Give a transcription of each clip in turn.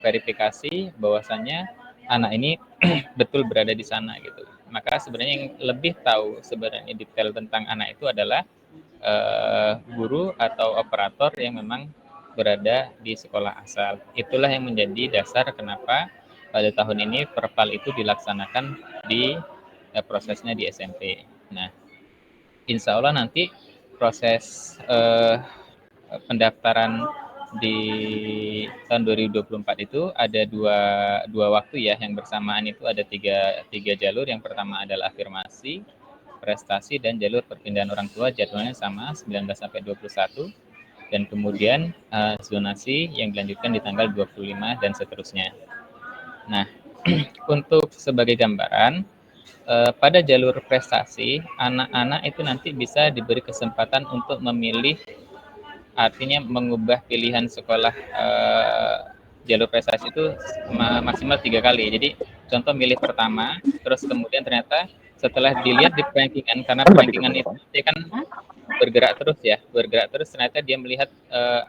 verifikasi bahwasannya anak ini betul berada di sana gitu. Maka sebenarnya yang lebih tahu sebenarnya detail tentang anak itu adalah guru atau operator yang memang berada di sekolah asal. Itulah yang menjadi dasar kenapa pada tahun ini perpal itu dilaksanakan di prosesnya di SMP. Nah, insya Allah nanti proses pendaftaran di tahun 2024 itu ada dua waktu ya, yang bersamaan itu ada tiga jalur. Yang pertama adalah afirmasi, prestasi, dan jalur perpindahan orang tua, jadwalnya sama 19 sampai 21, dan kemudian zonasi yang dilanjutkan di tanggal 25 dan seterusnya. Nah, untuk sebagai gambaran, pada jalur prestasi, anak-anak itu nanti bisa diberi kesempatan untuk memilih, artinya mengubah pilihan sekolah jalur prestasi itu maksimal 3 kali. Jadi contoh milih pertama, terus kemudian ternyata setelah dilihat di rankingan, karena rankingan itu kan bergerak terus, ternyata dia melihat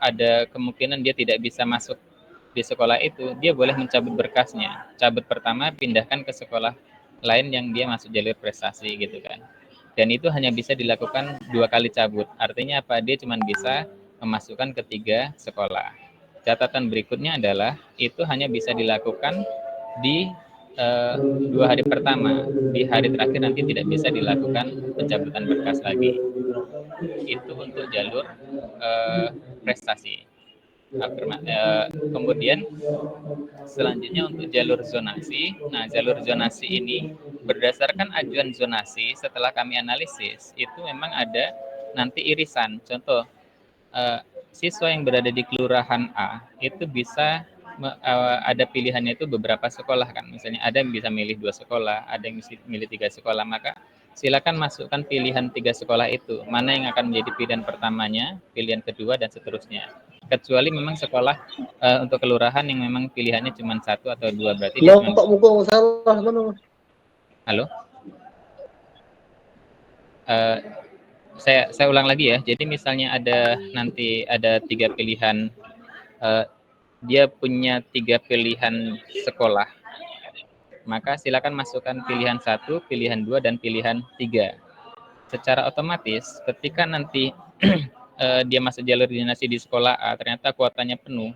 ada kemungkinan dia tidak bisa masuk di sekolah itu, dia boleh mencabut berkasnya. Cabut pertama, pindahkan ke sekolah lain yang dia masuk jalur prestasi gitu kan. Dan itu hanya bisa dilakukan 2 kali cabut. Artinya apa? Dia cuma bisa memasukkan ketiga sekolah. Catatan berikutnya adalah itu hanya bisa dilakukan di 2 hari pertama. Di hari terakhir nanti tidak bisa dilakukan pencabutan berkas lagi. Itu untuk jalur prestasi. Kemudian selanjutnya untuk jalur zonasi. Nah, jalur zonasi ini berdasarkan ajuan zonasi setelah kami analisis, itu memang ada nanti irisan. Contoh, siswa yang berada di kelurahan A itu bisa ada pilihannya itu beberapa sekolah kan. Misalnya ada yang bisa milih 2 sekolah, ada yang bisa milih 3 sekolah. Maka silakan masukkan pilihan 3 sekolah itu. Mana yang akan menjadi pilihan pertamanya, pilihan kedua, dan seterusnya. Kecuali memang sekolah untuk kelurahan yang memang pilihannya cuma 1 atau 2, berarti dia cuma... Halo? Saya ulang lagi ya. Jadi misalnya nanti ada 3 pilihan, dia punya 3 pilihan sekolah, maka silakan masukkan pilihan 1, pilihan 2, dan pilihan 3. Secara otomatis ketika nanti dia masuk jalur zonasi di sekolah A, ternyata kuotanya penuh,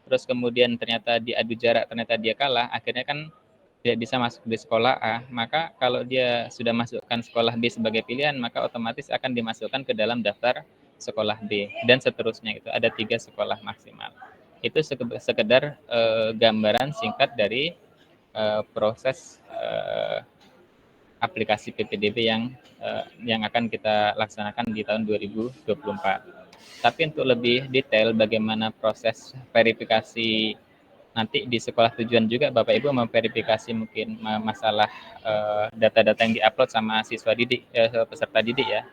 terus kemudian ternyata diadu jarak, ternyata dia kalah, akhirnya kan tidak bisa masuk di sekolah A, maka kalau dia sudah masukkan sekolah B sebagai pilihan, maka otomatis akan dimasukkan ke dalam daftar sekolah B, dan seterusnya. Itu ada 3 sekolah maksimal. Itu sekedar gambaran singkat dari proses aplikasi PPDB yang akan kita laksanakan di tahun 2024. Tapi untuk lebih detail bagaimana proses verifikasi nanti di sekolah tujuan juga, Bapak Ibu memverifikasi mungkin masalah data-data yang diupload sama siswa didik, peserta didik ya,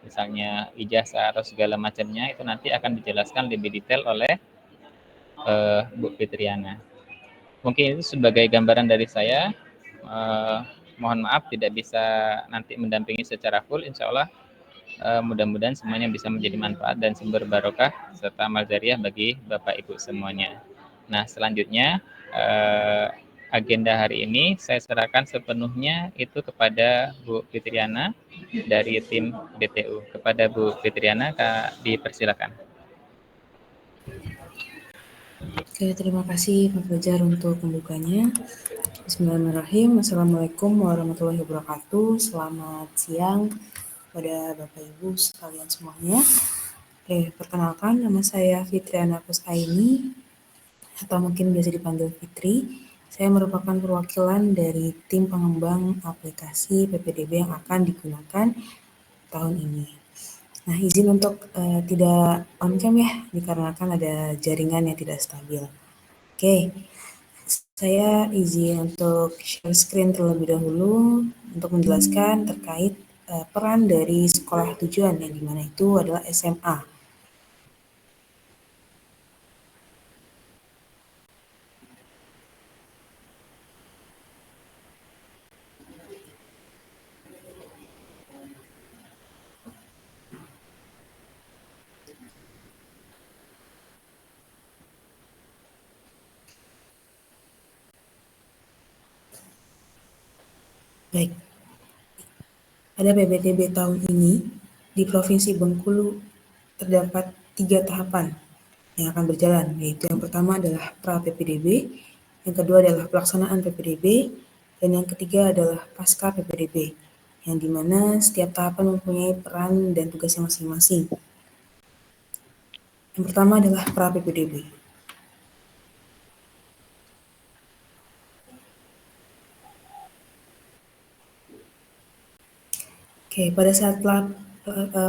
misalnya ijazah atau segala macamnya, itu nanti akan dijelaskan lebih detail oleh Bu Fitriana. Mungkin itu sebagai gambaran dari saya. Mohon maaf tidak bisa nanti mendampingi secara full. Insya Allah mudah-mudahan semuanya bisa menjadi manfaat dan sumber barokah serta amal jariah bagi Bapak Ibu semuanya. Nah, selanjutnya agenda hari ini saya serahkan sepenuhnya itu kepada Bu Fitriana dari tim BTU. Kepada Bu Fitriana, dipersilakan. Oke, terima kasih Pak Fajar untuk pembukanya. Bismillahirrahmanirrahim. Assalamualaikum warahmatullahi wabarakatuh. Selamat siang pada Bapak Ibu sekalian semuanya. Perkenalkan, nama saya Fitriana Kustaini, atau mungkin biasa dipanggil Fitri. Saya merupakan perwakilan dari tim pengembang aplikasi PPDB yang akan digunakan tahun ini. Nah, izin untuk tidak on cam ya, dikarenakan ada jaringan yang tidak stabil. Oke, saya izin untuk share screen terlebih dahulu untuk menjelaskan terkait peran dari sekolah tujuan, yang dimana itu adalah SMA. Baik, pada PBTB tahun ini di Provinsi Bengkulu terdapat 3 tahapan yang akan berjalan, yaitu yang pertama adalah pra-PPDB, yang kedua adalah pelaksanaan PPDB, dan yang ketiga adalah pasca PPDB, yang dimana setiap tahapan mempunyai peran dan tugasnya masing-masing. Yang pertama adalah pra-PPDB. Oke, pada saat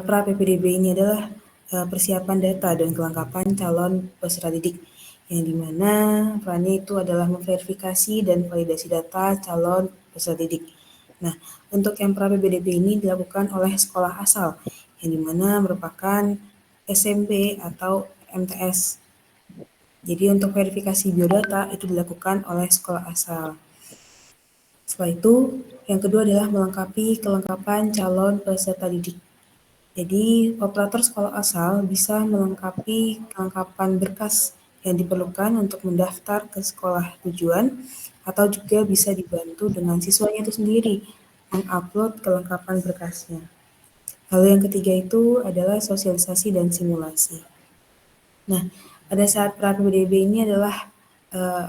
pra-PPDB ini adalah persiapan data dan kelengkapan calon peserta didik, yang dimana perannya itu adalah memverifikasi dan validasi data calon peserta didik. Nah, untuk yang pra-PPDB ini dilakukan oleh sekolah asal, yang dimana merupakan SMP atau MTS. Jadi untuk verifikasi biodata itu dilakukan oleh sekolah asal. Setelah itu, yang kedua adalah melengkapi kelengkapan calon peserta didik. Jadi, operator sekolah asal bisa melengkapi kelengkapan berkas yang diperlukan untuk mendaftar ke sekolah tujuan, atau juga bisa dibantu dengan siswanya itu sendiri mengupload kelengkapan berkasnya. Lalu yang ketiga itu adalah sosialisasi dan simulasi. Nah, pada saat pra-PPDB ini adalah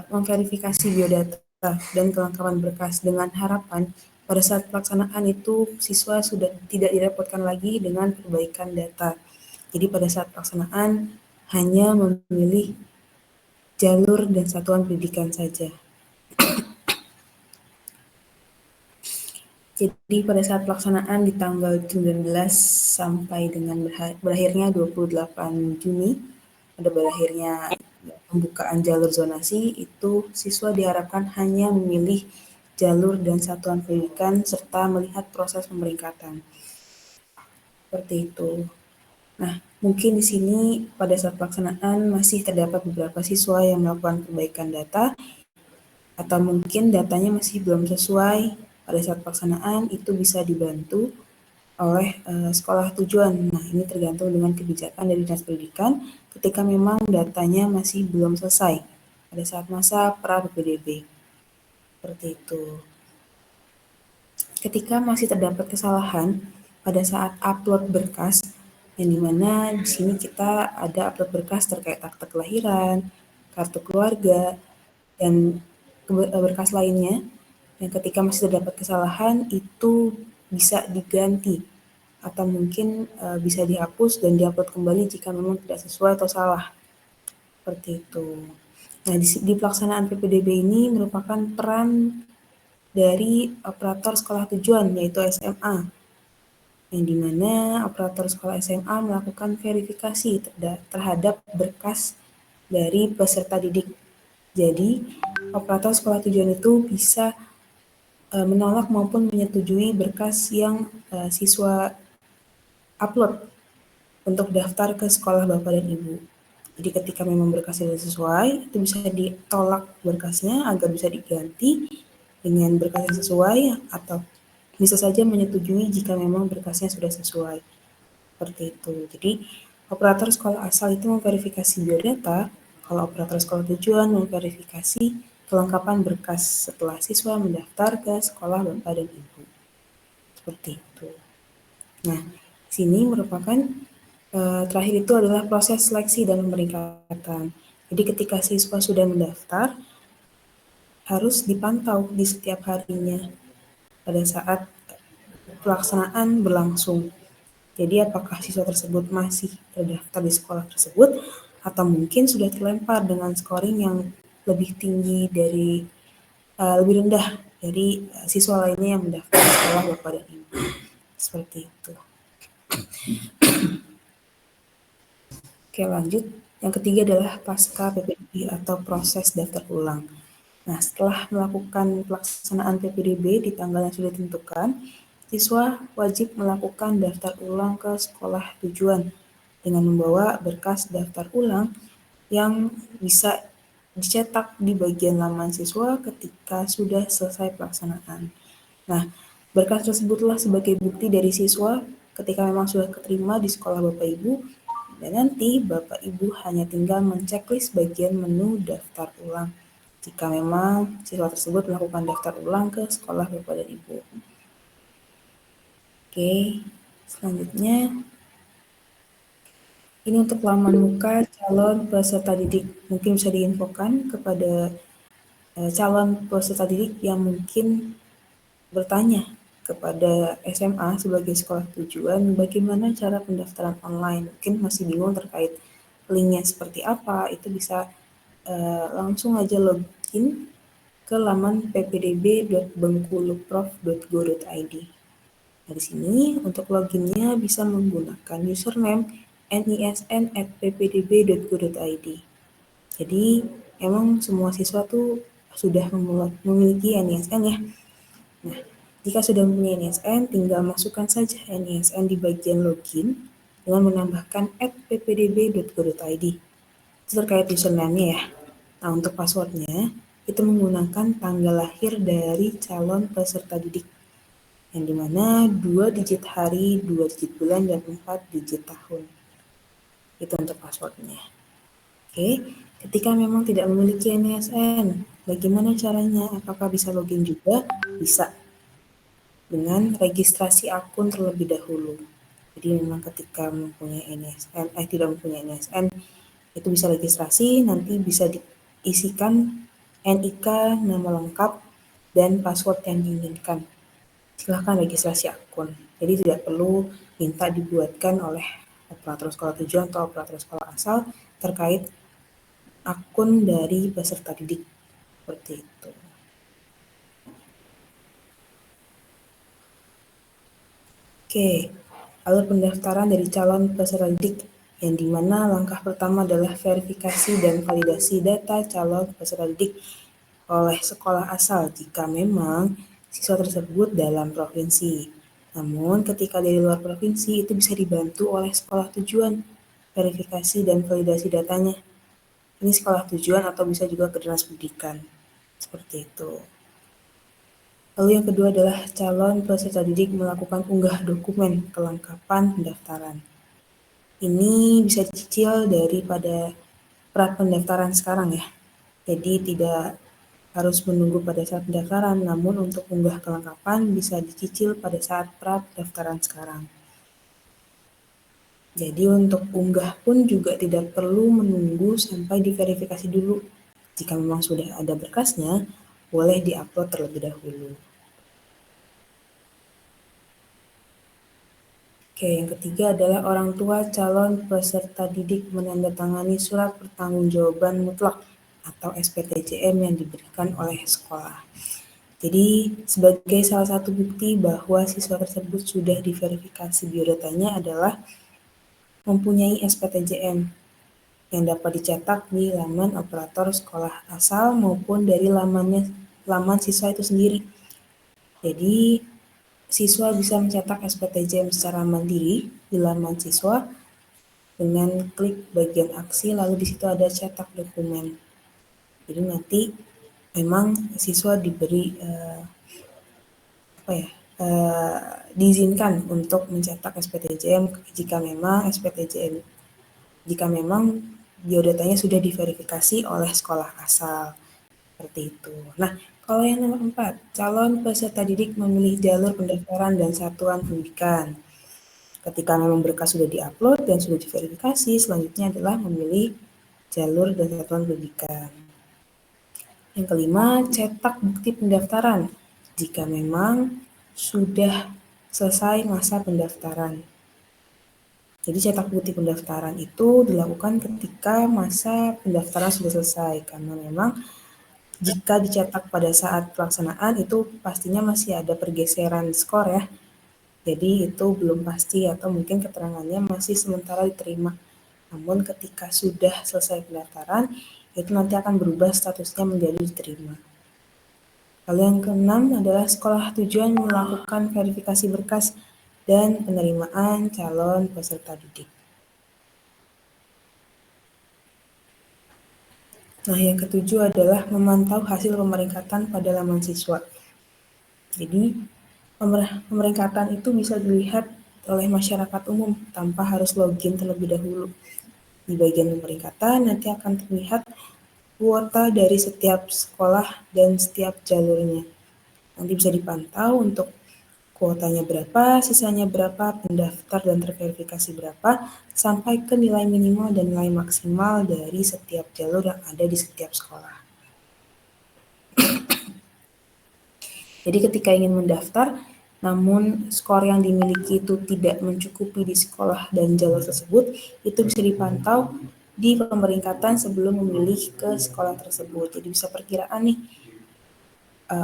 memverifikasi biodata dan kelengkapan berkas dengan harapan pada saat pelaksanaan itu siswa sudah tidak direpotkan lagi dengan perbaikan data. Jadi pada saat pelaksanaan hanya memilih jalur dan satuan pendidikan saja. Jadi pada saat pelaksanaan di tanggal 19 sampai dengan berakhirnya 28 Juni, pada berakhirnya pembukaan jalur zonasi, itu siswa diharapkan hanya memilih jalur dan satuan pendidikan serta melihat proses pemeringkatan. Seperti itu. Nah, mungkin di sini pada saat pelaksanaan masih terdapat beberapa siswa yang melakukan perbaikan data, atau mungkin datanya masih belum sesuai pada saat pelaksanaan, itu bisa dibantu oleh sekolah tujuan. Nah, ini tergantung dengan kebijakan dari Dinas Pendidikan ketika memang datanya masih belum selesai pada saat masa pra-PPDB. Seperti itu. Ketika masih terdapat kesalahan pada saat upload berkas, yang dimana di sini kita ada upload berkas terkait akte kelahiran, kartu keluarga, dan berkas lainnya, yang ketika masih terdapat kesalahan itu bisa diganti atau mungkin bisa dihapus dan diupload kembali jika memang tidak sesuai atau salah. Seperti itu. Nah, di pelaksanaan PPDB ini merupakan peran dari operator sekolah tujuan, yaitu SMA, yang dimana operator sekolah SMA melakukan verifikasi terhadap berkas dari peserta didik. Jadi, operator sekolah tujuan itu bisa menolak maupun menyetujui berkas yang siswa upload untuk daftar ke sekolah Bapak dan Ibu. Jadi ketika memang berkasnya tidak sesuai, itu bisa ditolak berkasnya agar bisa diganti dengan berkas yang sesuai, atau bisa saja menyetujui jika memang berkasnya sudah sesuai. Seperti itu. Jadi operator sekolah asal itu memverifikasi biodata, kalau operator sekolah tujuan memverifikasi kelengkapan berkas setelah siswa mendaftar ke sekolah Bapak dan Ibu. Seperti itu. Nah, sini merupakan terakhir itu adalah proses seleksi dan pemeringkatan. Jadi ketika siswa sudah mendaftar, harus dipantau di setiap harinya pada saat pelaksanaan berlangsung. Jadi apakah siswa tersebut masih terdaftar di sekolah tersebut atau mungkin sudah terlempar dengan scoring yang lebih tinggi dari lebih rendah dari siswa lainnya yang mendaftar di sekolah Bapak dan Ibu. Seperti itu. Oke, lanjut. Yang ketiga adalah pasca PPDB atau proses daftar ulang. Nah, setelah melakukan pelaksanaan PPDB di tanggal yang sudah ditentukan, siswa wajib melakukan daftar ulang ke sekolah tujuan dengan membawa berkas daftar ulang yang bisa dicetak di bagian laman siswa ketika sudah selesai pelaksanaan. Nah, berkas tersebutlah sebagai bukti dari siswa ketika memang sudah keterima di sekolah Bapak Ibu, dan nanti Bapak Ibu hanya tinggal menceklis bagian menu daftar ulang jika memang siswa tersebut melakukan daftar ulang ke sekolah Bapak dan Ibu. Oke, selanjutnya ini untuk laman muka calon peserta didik. Mungkin bisa diinfokan kepada calon peserta didik yang mungkin bertanya kepada SMA sebagai sekolah tujuan, bagaimana cara pendaftaran online. Mungkin masih bingung terkait linknya seperti apa, itu bisa langsung aja login ke laman ppdb.bengkuluprof.go.id. Nah, di sini untuk loginnya bisa menggunakan username nisn@ppdb.go.id. Jadi emang semua siswa tuh sudah memiliki NISN ya. Nah, jika sudah mempunyai NISN, tinggal masukkan saja NISN di bagian login dengan menambahkan @ppdb.go.id. Itu terkait username-nya ya. Nah, untuk passwordnya itu menggunakan tanggal lahir dari calon peserta didik, yang dimana 2 digit hari, 2 digit bulan, dan 4 digit tahun. Itu untuk passwordnya. Oke, ketika memang tidak memiliki NISN, bagaimana caranya? Apakah bisa login juga? Bisa, dengan registrasi akun terlebih dahulu. Jadi memang ketika mempunyai NISN, tidak mempunyai NISN, itu bisa registrasi, nanti bisa diisikan NIK, nama lengkap, dan password yang diinginkan. Silahkan registrasi akun. Jadi tidak perlu minta dibuatkan oleh operator sekolah tujuan atau operator sekolah asal terkait akun dari peserta didik. Seperti itu. Oke, alur pendaftaran dari calon peserta didik, yang dimana langkah pertama adalah verifikasi dan validasi data calon peserta didik oleh sekolah asal jika memang siswa tersebut dalam provinsi. Namun ketika dari luar provinsi itu bisa dibantu oleh sekolah tujuan verifikasi dan validasi datanya. Ini sekolah tujuan atau bisa juga ke dinas pendidikan. Seperti itu. Lalu yang kedua adalah calon peserta didik melakukan unggah dokumen kelengkapan pendaftaran. Ini bisa dicicil daripada pra pendaftaran sekarang ya. Jadi tidak harus menunggu pada saat pendaftaran, namun untuk unggah kelengkapan bisa dicicil pada saat pra pendaftaran sekarang. Jadi untuk unggah pun juga tidak perlu menunggu sampai diverifikasi dulu. Jika memang sudah ada berkasnya, boleh diupload terlebih dahulu. Oke, yang ketiga adalah orang tua calon peserta didik menandatangani surat pertanggungjawaban mutlak atau SPTJM yang diberikan oleh sekolah. Jadi, sebagai salah satu bukti bahwa siswa tersebut sudah diverifikasi biodatanya adalah mempunyai SPTJM yang dapat dicetak di laman operator sekolah asal maupun dari laman siswa itu sendiri. Jadi, siswa bisa mencetak SPTJM secara mandiri di laman siswa dengan klik bagian aksi, lalu di situ ada cetak dokumen. Jadi nanti memang siswa diberi diizinkan untuk mencetak SPTJM jika memang biodatanya sudah diverifikasi oleh sekolah asal. Seperti itu. Nah, kalau yang nomor 4, calon peserta didik memilih jalur pendaftaran dan satuan pendidikan. Ketika memang berkas sudah diupload dan sudah diverifikasi, selanjutnya adalah memilih jalur dan satuan pendidikan. Yang kelima, cetak bukti pendaftaran jika memang sudah selesai masa pendaftaran. Jadi cetak bukti pendaftaran itu dilakukan ketika masa pendaftaran sudah selesai, karena memang jika dicetak pada saat pelaksanaan itu pastinya masih ada pergeseran skor ya. Jadi itu belum pasti atau mungkin keterangannya masih sementara diterima. Namun ketika sudah selesai pendaftaran, itu nanti akan berubah statusnya menjadi diterima. Lalu yang keenam adalah sekolah tujuan melakukan verifikasi berkas dan penerimaan calon peserta didik. Nah, yang ketujuh adalah memantau hasil pemeringkatan pada laman siswa. Jadi, pemeringkatan itu bisa dilihat oleh masyarakat umum tanpa harus login terlebih dahulu. Di bagian pemeringkatan nanti akan terlihat kuota dari setiap sekolah dan setiap jalurnya. Nanti bisa dipantau untuk kuotanya berapa, sisanya berapa, pendaftar dan terverifikasi berapa, sampai ke nilai minimal dan nilai maksimal dari setiap jalur yang ada di setiap sekolah. Jadi ketika ingin mendaftar, namun skor yang dimiliki itu tidak mencukupi di sekolah dan jalur tersebut, itu bisa dipantau di pemeringkatan sebelum memilih ke sekolah tersebut. Jadi bisa perkiraan nih,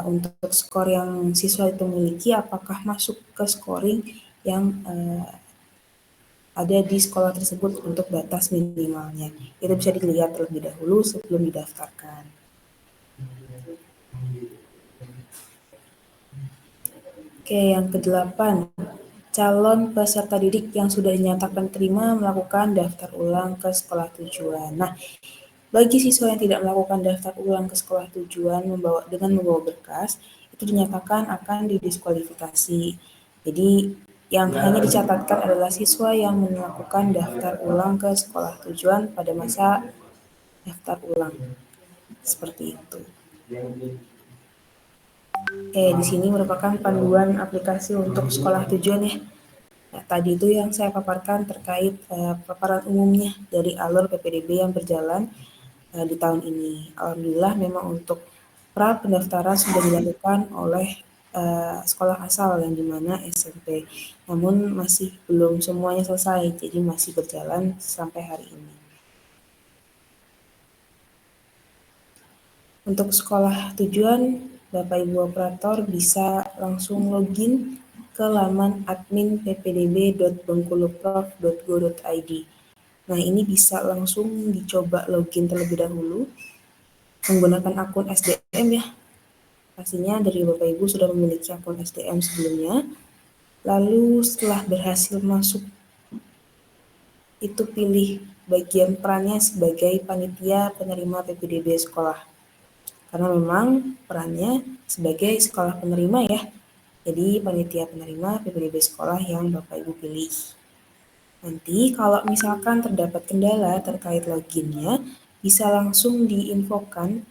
untuk skor yang siswa itu miliki apakah masuk ke scoring yang ada di sekolah tersebut untuk batas minimalnya. Itu bisa dilihat terlebih dahulu sebelum didaftarkan. Oke, yang kedelapan, calon peserta didik yang sudah dinyatakan terima melakukan daftar ulang ke sekolah tujuan. Nah, bagi siswa yang tidak melakukan daftar ulang ke sekolah tujuan dengan membawa berkas, itu dinyatakan akan didiskualifikasi. Jadi, yang hanya dicatatkan adalah siswa yang melakukan daftar ulang ke sekolah tujuan pada masa daftar ulang. Seperti itu. Di sini merupakan panduan aplikasi untuk sekolah tujuan ya. Nah, tadi itu yang saya paparkan terkait paparan umumnya dari alur PPDB yang berjalan di tahun ini. Alhamdulillah memang untuk pra pendaftaran sudah dilakukan oleh sekolah asal yang dimana SMP. Namun masih belum semuanya selesai, jadi masih berjalan sampai hari ini. Untuk sekolah tujuan, Bapak Ibu operator bisa langsung login ke laman admin ppdb.bengkuluprof.go.id. Nah, ini bisa langsung dicoba login terlebih dahulu menggunakan akun SDM ya. Pastinya dari Bapak Ibu sudah memiliki akun SDM sebelumnya. Lalu setelah berhasil masuk, itu pilih bagian perannya sebagai panitia penerima PPDB sekolah. Karena memang perannya sebagai sekolah penerima ya. Jadi panitia penerima PPDB sekolah yang Bapak Ibu pilih. Nanti kalau misalkan terdapat kendala terkait loginnya, bisa langsung diinfokan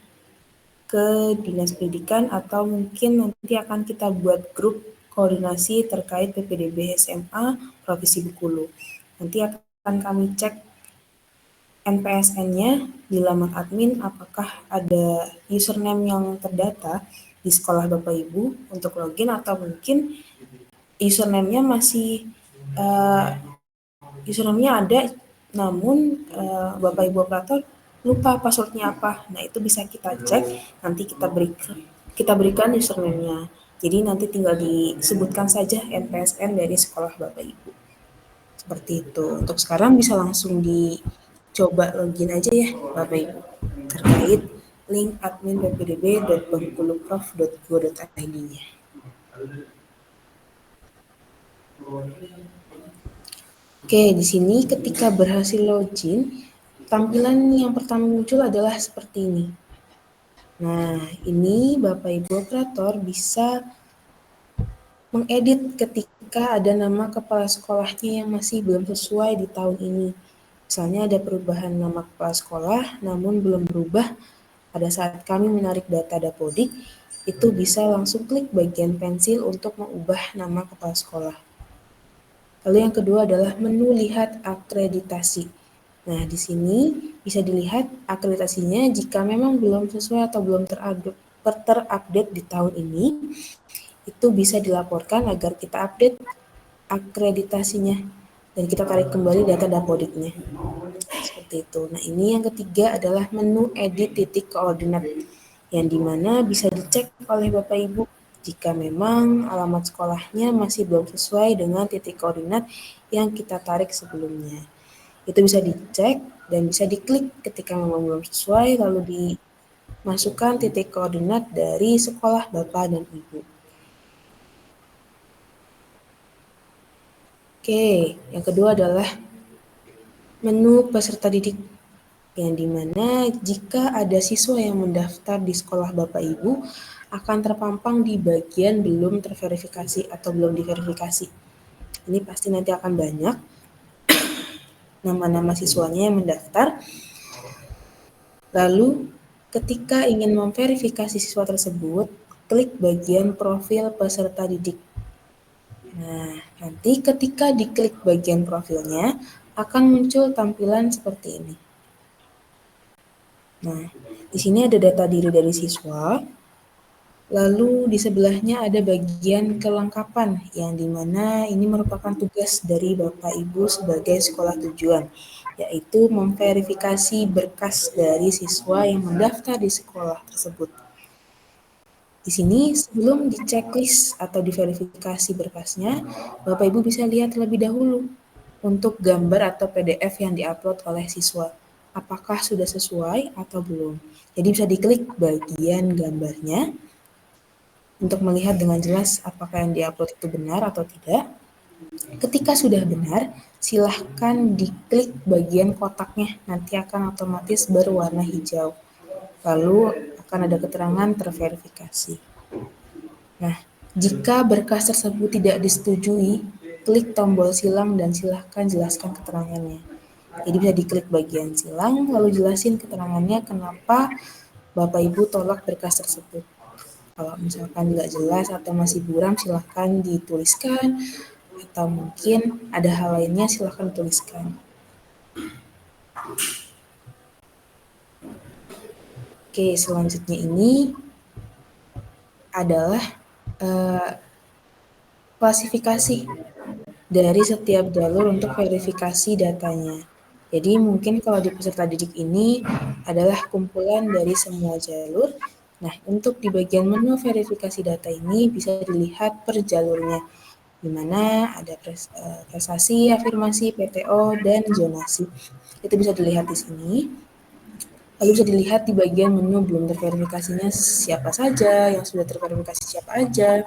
ke Dinas Pendidikan atau mungkin nanti akan kita buat grup koordinasi terkait PPDB SMA Provinsi Bengkulu. Nanti akan kami cek NPSN-nya di laman admin apakah ada username yang terdata di sekolah Bapak Ibu untuk login atau mungkin username-nya masih username-nya ada namun Bapak Ibu operator lupa password-nya apa. Nah, itu bisa kita cek, nanti kita berikan username-nya. Jadi nanti tinggal disebutkan saja NPSN dari sekolah Bapak Ibu. Seperti itu. Untuk sekarang bisa langsung dicoba login aja ya Bapak Ibu terkait link admin ppdb.bengkuluprof.go.id-nya. Oke, di sini ketika berhasil login, tampilan yang pertama muncul adalah seperti ini. Nah, ini Bapak Ibu operator bisa mengedit ketika ada nama kepala sekolahnya yang masih belum sesuai di tahun ini. Misalnya ada perubahan nama kepala sekolah, namun belum berubah pada saat kami menarik data Dapodik, itu bisa langsung klik bagian pensil untuk mengubah nama kepala sekolah. Lalu yang kedua adalah menu lihat akreditasi. Nah, di sini bisa dilihat akreditasinya jika memang belum sesuai atau belum terupdate di tahun ini, itu bisa dilaporkan agar kita update akreditasinya dan kita tarik kembali data Dapodiknya. Seperti itu. Nah, ini yang ketiga adalah menu edit titik koordinat yang dimana bisa dicek oleh Bapak Ibu jika memang alamat sekolahnya masih belum sesuai dengan titik koordinat yang kita tarik sebelumnya. Itu bisa dicek dan bisa diklik ketika memang belum sesuai, lalu dimasukkan titik koordinat dari sekolah Bapak dan Ibu. Oke, yang kedua adalah menu peserta didik, yang dimana jika ada siswa yang mendaftar di sekolah Bapak Ibu akan terpampang di bagian belum terverifikasi atau belum diverifikasi. Ini pasti nanti akan banyak nama-nama siswanya yang mendaftar. Lalu ketika ingin memverifikasi siswa tersebut, klik bagian profil peserta didik. Nah, nanti ketika diklik bagian profilnya, akan muncul tampilan seperti ini. Nah, di sini ada data diri dari siswa, lalu di sebelahnya ada bagian kelengkapan, yang dimana ini merupakan tugas dari Bapak Ibu sebagai sekolah tujuan, yaitu memverifikasi berkas dari siswa yang mendaftar di sekolah tersebut. Di sini sebelum di checklist atau diverifikasi berkasnya, Bapak Ibu bisa lihat terlebih dahulu untuk gambar atau PDF yang diupload oleh siswa. Apakah sudah sesuai atau belum? Jadi bisa diklik bagian gambarnya untuk melihat dengan jelas apakah yang diupload itu benar atau tidak. Ketika sudah benar, silahkan diklik bagian kotaknya, nanti akan otomatis berwarna hijau. Lalu akan ada keterangan terverifikasi. Nah, jika berkas tersebut tidak disetujui, klik tombol silang dan silahkan jelaskan keterangannya. Jadi bisa diklik bagian silang, lalu jelasin keterangannya kenapa Bapak Ibu tolak berkas tersebut. Kalau misalkan nggak jelas atau masih buram, silahkan dituliskan, atau mungkin ada hal lainnya silahkan tuliskan. Oke, selanjutnya ini adalah klasifikasi dari setiap jalur untuk verifikasi datanya. Jadi mungkin kalau di peserta didik ini adalah kumpulan dari semua jalur. Nah, untuk di bagian menu verifikasi data ini bisa dilihat per jalurnya, di mana ada prestasi, afirmasi, PTO, dan zonasi. Itu bisa dilihat di sini. Lalu bisa dilihat di bagian menu belum terverifikasinya siapa saja, yang sudah terverifikasi siapa aja,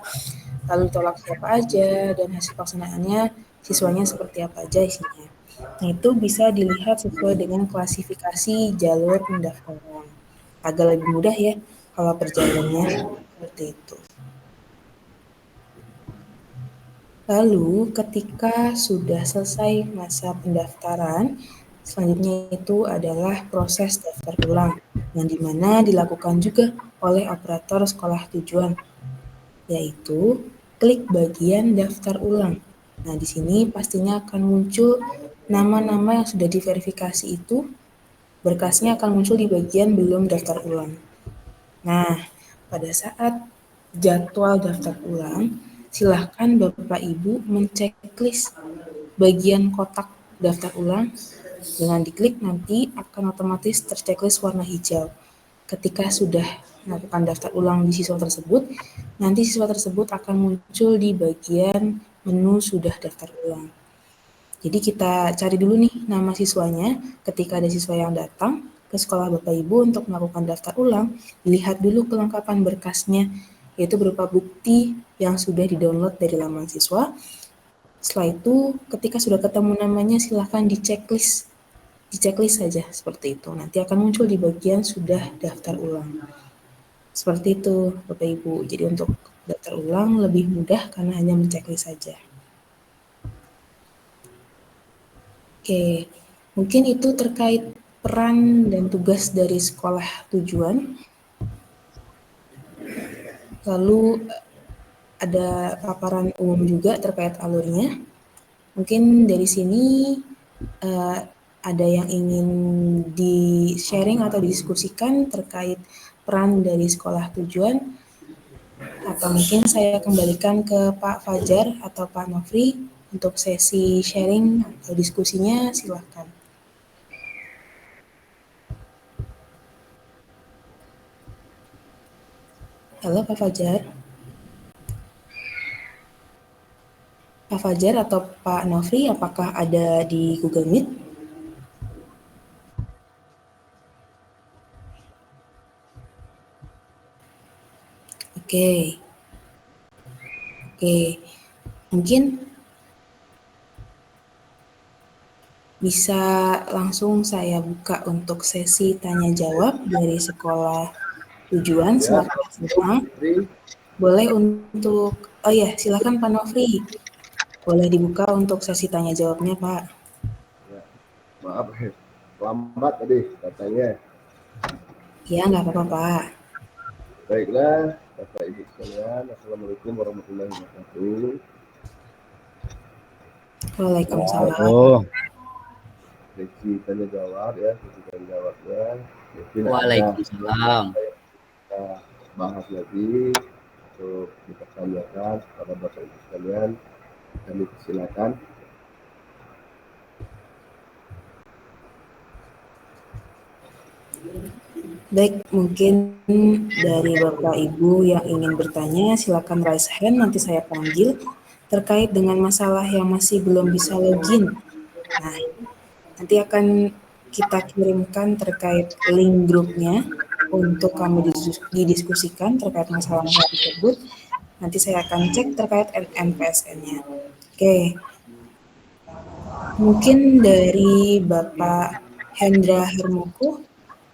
lalu tolak siapa aja, dan hasil pelaksanaannya siswanya seperti apa aja isinya. Nah, itu bisa dilihat sesuai dengan klasifikasi jalur pendaftaran. Agak lebih mudah ya kalau per jalurnya seperti itu. Lalu ketika sudah selesai masa pendaftaran, selanjutnya itu adalah proses daftar ulang, yang dimana dilakukan juga oleh operator sekolah tujuan, yaitu klik bagian daftar ulang. Nah, di sini pastinya akan muncul nama-nama yang sudah diverifikasi itu, berkasnya akan muncul di bagian belum daftar ulang. Nah, pada saat jadwal daftar ulang, silahkan Bapak Ibu menceklis bagian kotak daftar ulang. Dengan diklik nanti akan otomatis terchecklist warna hijau. Ketika sudah melakukan daftar ulang di siswa tersebut, nanti siswa tersebut akan muncul di bagian menu sudah daftar ulang. Jadi kita cari dulu nih nama siswanya. Ketika ada siswa yang datang ke sekolah Bapak Ibu untuk melakukan daftar ulang, lihat dulu kelengkapan berkasnya, yaitu berupa bukti yang sudah di-download dari laman siswa. Setelah itu, ketika sudah ketemu namanya, silahkan diceklis saja seperti itu. Nanti akan muncul di bagian sudah daftar ulang. Seperti itu, Bapak Ibu. Jadi untuk daftar ulang lebih mudah karena hanya menceklis saja. Oke, mungkin itu terkait peran dan tugas dari sekolah tujuan. Lalu ada paparan umum juga terkait alurnya. Mungkin dari sini ada yang ingin di-sharing atau didiskusikan terkait peran dari sekolah tujuan, atau mungkin saya kembalikan ke Pak Fajar atau Pak Nofri untuk sesi sharing atau diskusinya, silakan. Halo Pak Fajar. Pak Fajar atau Pak Nofri, apakah ada di Google Meet? Oke. Mungkin bisa langsung saya buka untuk sesi tanya jawab dari sekolah tujuan. Silakan semua. Boleh untuk, oh ya, silakan Pak Nofri. Boleh dibuka untuk sesi tanya jawabnya, Pak. Ya, maaf, lambat tadi katanya. Ya, nggak apa-apa, Pak. Baiklah, Bapak Ibu sekalian, Assalamualaikum warahmatullahi wabarakatuh. Waalaikumsalam. Sesi tanya jawab ya, sesi tanya jawabnya. Mungkin ada Waalaikumsalam. kita bahas lagi untuk dipertanyakan kepada Bapak Ibu sekalian. Kami silakan. Baik, mungkin dari Bapak Ibu yang ingin bertanya, silakan raise hand, nanti saya panggil terkait dengan masalah yang masih belum bisa login. Nah, nanti akan kita kirimkan terkait link grupnya untuk kami didiskusikan terkait masalah-masalah tersebut. Nanti saya akan cek terkait NPSN-nya. Oke, mungkin dari Bapak Hendra Hermoko,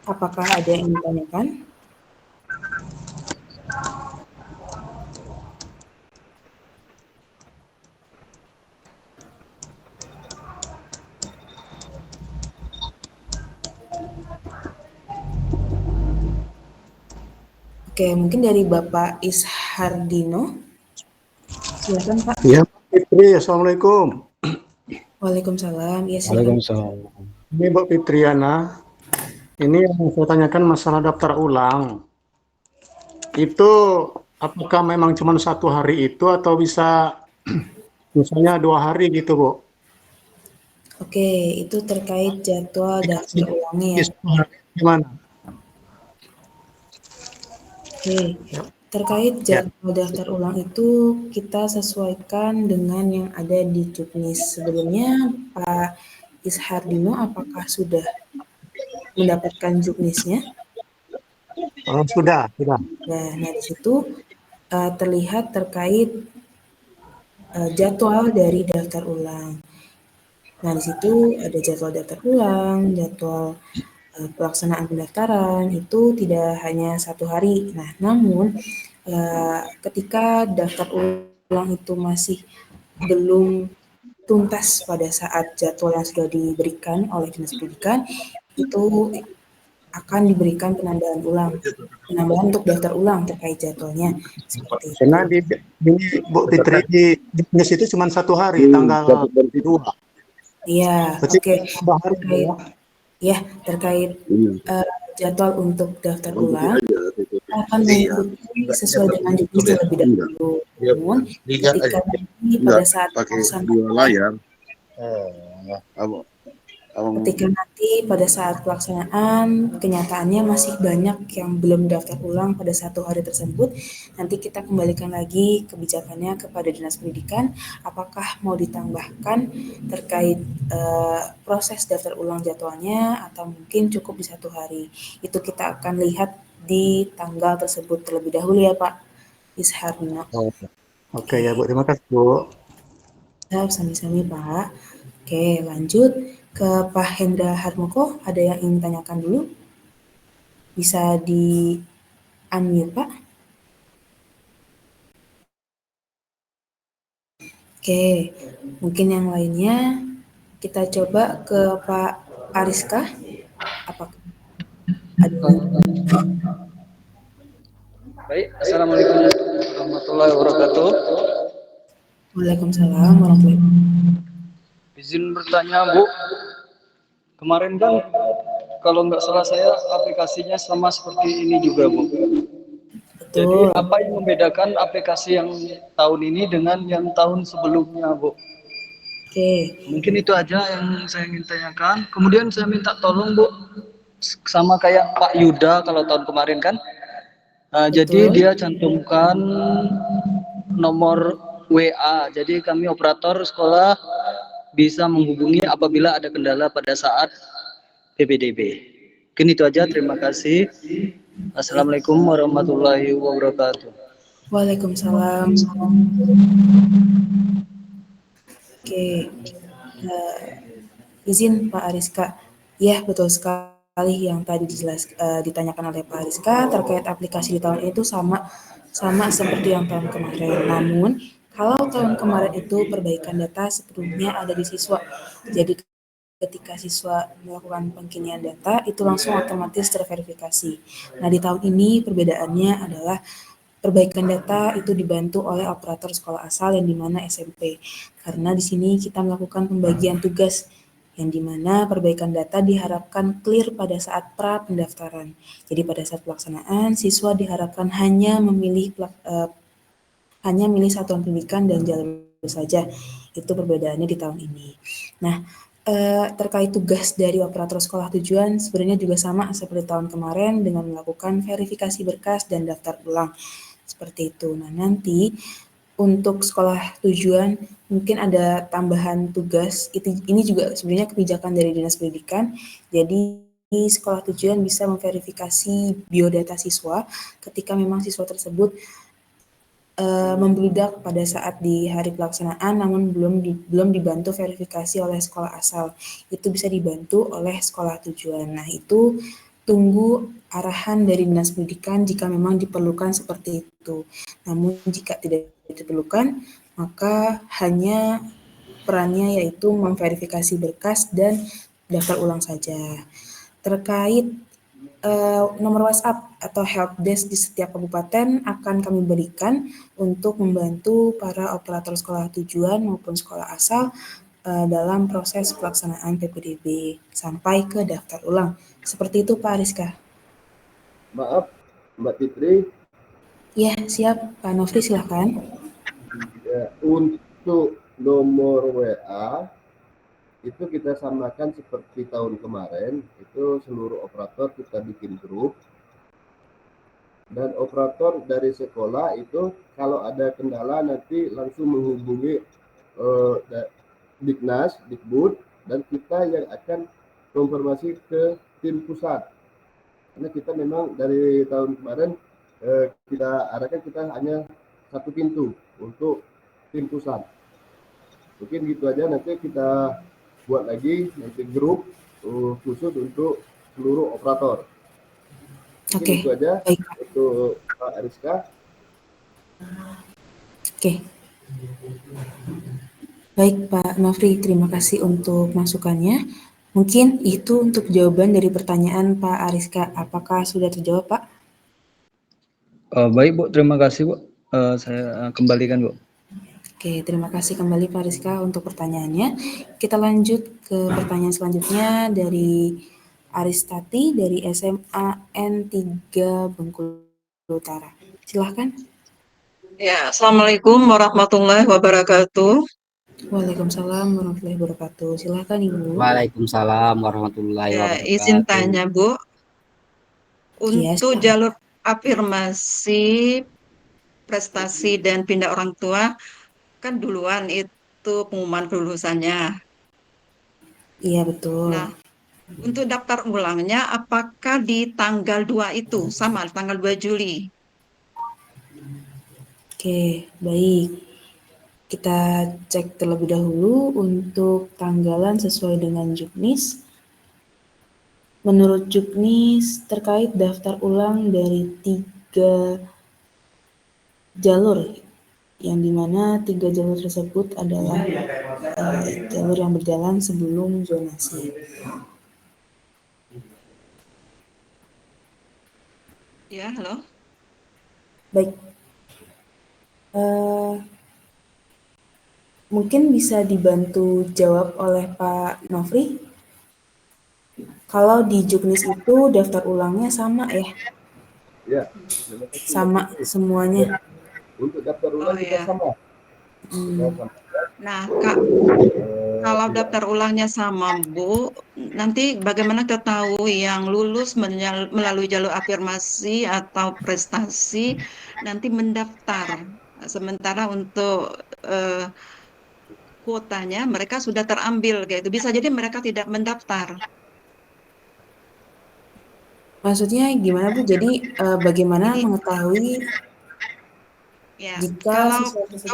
apakah ada yang ditanyakan? Oke, mungkin dari Bapak Ishardino. Silakan, Pak. Ya, Fitri, Assalamualaikum. Waalaikumsalam. Ya, silakan. Ini Mbak Fitriana. Ini yang saya tanyakan masalah daftar ulang. Itu apakah memang cuma 1 hari itu atau bisa misalnya 2 hari gitu, Bu? Oke, itu terkait jadwal daftar ulangnya ya. Gimana? Oke, terkait jadwal daftar ulang itu kita sesuaikan dengan yang ada di Juknis. Sebelumnya Pak Ishardino apakah sudah mendapatkan Juknisnya? Oh, sudah. Nah, di situ terlihat terkait jadwal dari daftar ulang. Nah, di situ ada jadwal daftar ulang, jadwal pelaksanaan pendaftaran itu tidak hanya 1 hari. Nah, namun ketika daftar ulang itu masih belum tuntas pada saat jadwal yang sudah diberikan oleh Dinas Pendidikan, itu akan diberikan penambahan untuk daftar ulang terkait jadwalnya. Seperti itu. Karena di Bu Fitri di Juknis itu cuma 1 hari, tanggal 2. Iya, oke. Ya, terkait jadwal untuk daftar ulang akan mengikuti sesuai dengan Juknis terlebih dahulu. Namun ketika nanti pada saat pelaksanaan, kenyataannya masih banyak yang belum daftar ulang pada 1 hari tersebut, nanti kita kembalikan lagi kebijakannya kepada Dinas Pendidikan, apakah mau ditambahkan terkait proses daftar ulang jadwalnya atau mungkin cukup di 1 hari. Itu kita akan lihat di tanggal tersebut terlebih dahulu ya Pak Ishardino. Oke ya Bu, terima kasih Bu. Sami-sami Pak. Oke, lanjut ke Pak Hendra Harmoko. Ada yang ingin tanyakan dulu? Bisa di unmute Pak. Oke, mungkin yang lainnya kita coba ke Pak Ariska. Apakah ada? Baik, Assalamualaikum warahmatullahi wabarakatuh. Waalaikumsalam warahmatullahi wabarakatuh. Izin bertanya, Bu. Kemarin kan kalau nggak salah saya aplikasinya sama seperti ini juga, Bu. Jadi Betul. apa yang membedakan aplikasi yang tahun ini dengan yang tahun sebelumnya, Bu? Oke. Mungkin itu aja yang saya ingin tanyakan. Kemudian saya minta tolong, Bu, sama kayak Pak Yuda kalau tahun kemarin kan. Jadi dia cantumkan nomor WA. Jadi kami operator sekolah bisa menghubungi apabila ada kendala pada saat PPDB. Mungkin itu aja. Terima kasih. Assalamualaikum warahmatullahi wabarakatuh. Waalaikumsalam. Oke, izin Pak Ariska. Ya, betul sekali yang tadi ditanyakan oleh Pak Ariska terkait aplikasi di tahun itu sama seperti yang tahun kemarin. Namun, kalau tahun kemarin itu perbaikan data sepenuhnya ada di siswa. Jadi ketika siswa melakukan pengkinian data itu langsung otomatis terverifikasi. Nah, di tahun ini perbedaannya adalah perbaikan data itu dibantu oleh operator sekolah asal yang dimana SMP. Karena di sini kita melakukan pembagian tugas yang dimana perbaikan data diharapkan clear pada saat pra pendaftaran. Jadi pada saat pelaksanaan, siswa diharapkan hanya milih satuan pendidikan dan jalur saja. Itu perbedaannya di tahun ini. Nah, terkait tugas dari operator sekolah tujuan sebenarnya juga sama seperti tahun kemarin dengan melakukan verifikasi berkas dan daftar ulang. Seperti itu. Nah, nanti untuk sekolah tujuan mungkin ada tambahan tugas. Ini juga sebenarnya kebijakan dari Dinas Pendidikan. Jadi sekolah tujuan bisa memverifikasi biodata siswa ketika memang siswa tersebut membludak pada saat di hari pelaksanaan namun belum dibantu verifikasi oleh sekolah asal. Itu bisa dibantu oleh sekolah tujuan. Nah, itu tunggu arahan dari Dinas Pendidikan jika memang diperlukan seperti itu. Namun jika tidak diperlukan, maka hanya perannya yaitu memverifikasi berkas dan daftar ulang saja. Terkait nomor WhatsApp atau helpdesk di setiap kabupaten akan kami berikan untuk membantu para operator sekolah tujuan maupun sekolah asal dalam proses pelaksanaan PPDB sampai ke daftar ulang. Seperti itu Pak Rizka. Maaf, Mbak Fitri. Ya, siap. Pak Nofri silahkan. Ya, untuk nomor WA itu kita samakan seperti tahun kemarin, itu seluruh operator kita bikin grup, dan operator dari sekolah itu kalau ada kendala nanti langsung menghubungi Diknas, Dikbud, dan kita yang akan konfirmasi ke tim pusat. Karena kita memang dari tahun kemarin kita arahkan kita hanya satu pintu untuk tim pusat. Mungkin gitu aja, nanti kita buat lagi nanti grup khusus untuk seluruh operator. Mungkin itu aja. Baik. Untuk Pak Ariska. Oke. Baik Pak Nofri, terima kasih untuk masukannya. Mungkin itu untuk jawaban dari pertanyaan Pak Ariska. Apakah sudah terjawab Pak? Baik Bu, terima kasih Bu. Saya kembalikan Bu. Oke, terima kasih kembali Pak Rizka untuk pertanyaannya. Kita lanjut ke pertanyaan selanjutnya dari Aristati dari SMA N3 Bengkulu Utara. Silahkan. Ya, Assalamualaikum warahmatullahi wabarakatuh. Waalaikumsalam warahmatullahi wabarakatuh. Silahkan Ibu. Waalaikumsalam warahmatullahi wabarakatuh. Izin tanya Bu, untuk Yes, jalur afirmasi prestasi dan pindah orang tua, kan duluan itu pengumuman kelulusannya. iya betul. Nah, untuk daftar ulangnya, apakah di tanggal 2 itu, sama tanggal 2 Juli? Oke, baik. Kita cek terlebih dahulu untuk tanggalan sesuai dengan Juknis. Menurut Juknis terkait daftar ulang dari 3 jalur, yang dimana 3 jalur tersebut adalah jalur yang berjalan sebelum zonasi. Ya, halo? Baik. Mungkin bisa dibantu jawab oleh Pak Nofri. Kalau di Juknis itu daftar ulangnya sama ya? Ya, sama semuanya. untuk daftar ulang kita sama. Nah, Kak, kalau daftar ulangnya sama Bu, nanti bagaimana ketahui yang lulus melalui jalur afirmasi atau prestasi nanti mendaftar, sementara untuk kuotanya mereka sudah terambil kayak itu, bisa jadi mereka tidak mendaftar. Maksudnya gimana Bu? Jadi bagaimana mengetahui Ya, jika kalau siswa tersebut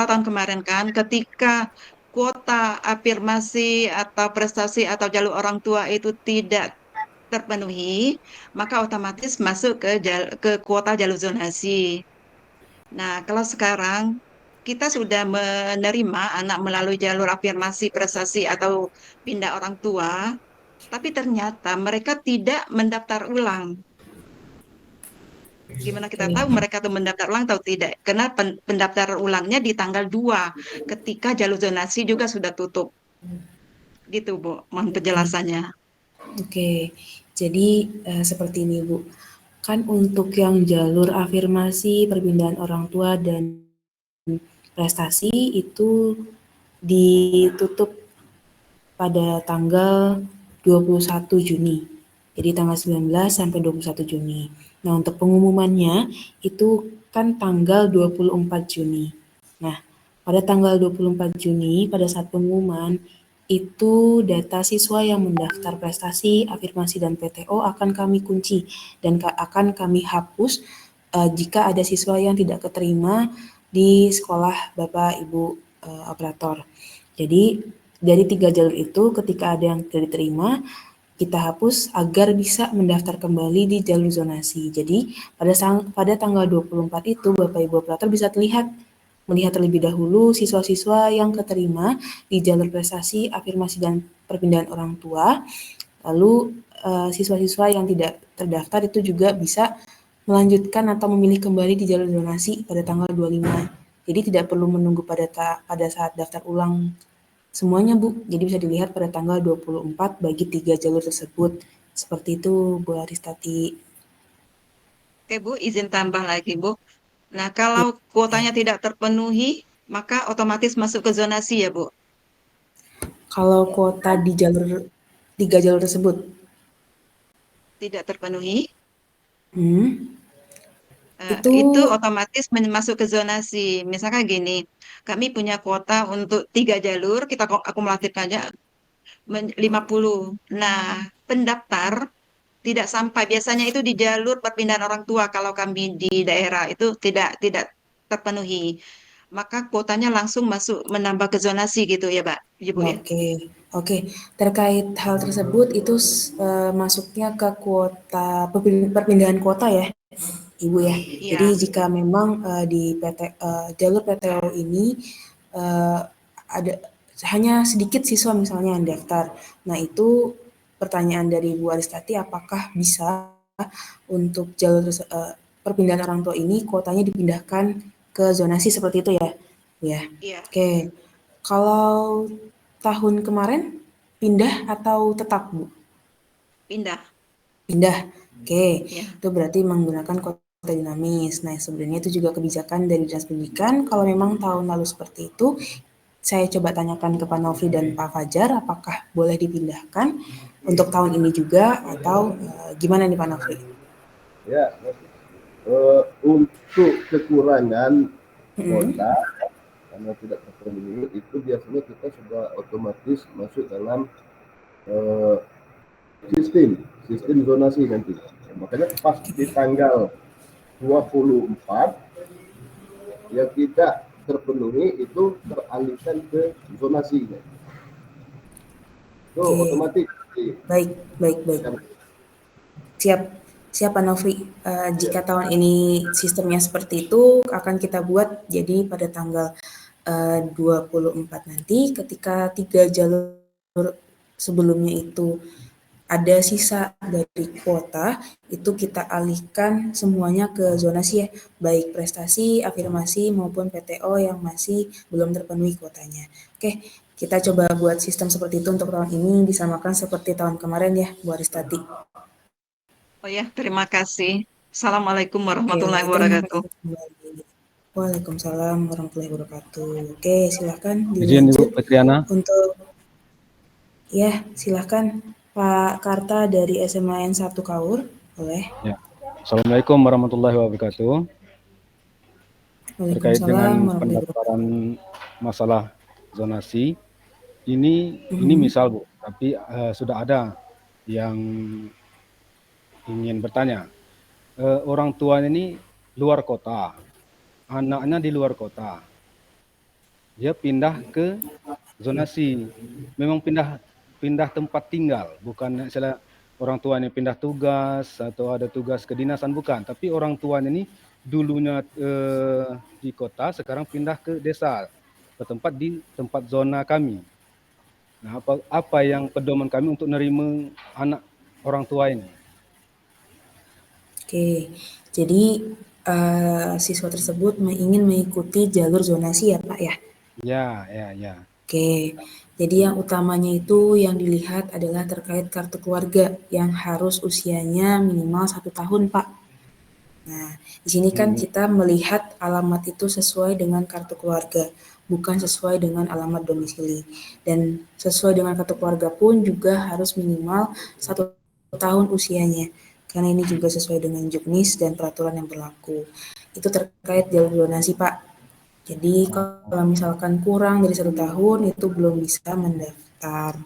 tahun kemarin kan ketika kuota afirmasi atau prestasi atau jalur orang tua itu tidak terpenuhi, maka otomatis masuk ke kuota jalur zonasi. Nah, kalau sekarang kita sudah menerima anak melalui jalur afirmasi prestasi atau pindah orang tua, tapi ternyata mereka tidak mendaftar ulang. Gimana kita tahu mereka tuh mendaftar ulang atau tidak? Karena pendaftaran ulangnya di tanggal 2, ketika jalur zonasi juga sudah tutup. Gitu, Bu, mohon penjelasannya. Oke, jadi seperti ini Bu. Kan untuk yang jalur afirmasi perpindahan orang tua dan prestasi itu ditutup pada tanggal 21 Juni. Jadi tanggal 19 sampai 21 Juni. Nah, untuk pengumumannya itu kan tanggal 24 Juni. Nah, pada tanggal 24 Juni pada saat pengumuman itu data siswa yang mendaftar prestasi, afirmasi, dan PTO akan kami kunci dan akan kami hapus jika ada siswa yang tidak keterima di sekolah Bapak Ibu operator. Jadi dari 3 jalur itu ketika ada yang tidak diterima, kita hapus agar bisa mendaftar kembali di jalur zonasi. Jadi pada tanggal 24 itu Bapak Ibu operator bisa melihat terlebih dahulu siswa-siswa yang keterima di jalur prestasi, afirmasi, dan perpindahan orang tua. Lalu siswa-siswa yang tidak terdaftar itu juga bisa melanjutkan atau memilih kembali di jalur zonasi pada tanggal 25. Jadi tidak perlu menunggu pada saat daftar ulang semuanya, Bu. Jadi bisa dilihat pada tanggal 24 bagi 3 jalur tersebut. Seperti itu, Bu Aristati. Oke, Bu, izin tambah lagi, Bu. Nah, kalau kuotanya tidak terpenuhi, maka otomatis masuk ke zonasi ya, Bu? Kalau kuota di jalur 3 jalur tersebut Tidak terpenuhi, itu itu otomatis masuk ke zonasi. Misalkan gini, kami punya kuota untuk 3 jalur, kita akumulatif aja 50. Nah, pendaftar tidak sampai, biasanya itu di jalur perpindahan orang tua kalau kami di daerah itu tidak terpenuhi. Maka kuotanya langsung masuk menambah ke zonasi gitu ya, Pak, Ibu ya. Oke. Terkait hal tersebut itu masuknya ke kuota perpindahan kuota ya, Ibu ya. Iya. Jadi jika memang di jalur PTO ini ada hanya sedikit siswa misalnya yang daftar. Nah, itu pertanyaan dari Bu Aristati, apakah bisa untuk jalur perpindahan orang tua ini kuotanya dipindahkan ke zonasi seperti itu ya? Ya. Iya. Oke. Kalau tahun kemarin pindah atau tetap, Bu? Pindah. Oke. Ya. Itu berarti menggunakan kuota dinamis. Nah, sebenarnya itu juga kebijakan dari Dinas Pendidikan. Kalau memang tahun lalu seperti itu, saya coba tanyakan ke Pak Nofri dan Pak Fajar, apakah boleh dipindahkan untuk tahun ini juga atau gimana nih Pak Nofri? Ya, untuk kekurangan kuota karena tidak terpenuhi itu biasanya kita sudah otomatis masuk dalam sistem zonasi nanti. Makanya pas di tanggal 24 yang tidak terpenuhi itu teralihkan ke zonasi. Itu otomatis. Baik. Siap Pak Nofri. Jika tahun ini sistemnya seperti itu akan kita buat jadi pada tanggal 24 nanti ketika 3 jalur sebelumnya itu ada sisa dari kuota, itu kita alihkan semuanya ke zonasi ya, baik prestasi, afirmasi maupun PTO yang masih belum terpenuhi kuotanya. Oke, kita coba buat sistem seperti itu untuk tahun ini, disamakan seperti tahun kemarin ya, Bu Aristati. Oh ya, terima kasih. Assalamualaikum warahmatullahi wabarakatuh. Waalaikumsalam warahmatullahi wabarakatuh. Oke, silahkan Izin dilanjut. Ibu Petriana. Silahkan Pak Karta dari SMAN 1 Kaur, boleh. Ya. Assalamualaikum warahmatullahi wabarakatuh. Terkait dengan pendaftaran masalah zonasi, ini misal Bu, tapi sudah ada yang ingin bertanya. Orang tua ini luar kota, anaknya di luar kota, dia pindah ke zonasi, memang pindah tempat tinggal, bukan misalnya orang tuanya pindah tugas atau ada tugas kedinasan, bukan, tapi orang tuanya ini dulunya di kota, sekarang pindah ke desa, ke tempat di tempat zona kami. Nah, apa yang pedoman kami untuk menerima anak orang tua ini? Oke, jadi siswa tersebut ingin mengikuti jalur zonasi ya Pak ya? Ya. Oke, jadi yang utamanya itu yang dilihat adalah terkait kartu keluarga yang harus usianya minimal 1 tahun Pak. Nah, di sini kan kita melihat alamat itu sesuai dengan kartu keluarga, bukan sesuai dengan alamat domisili. Dan sesuai dengan kartu keluarga pun juga harus minimal 1 tahun usianya, karena ini juga sesuai dengan juknis dan peraturan yang berlaku. Itu terkait jalur donasi Pak. Jadi kalau misalkan kurang dari 1 tahun itu belum bisa mendaftar.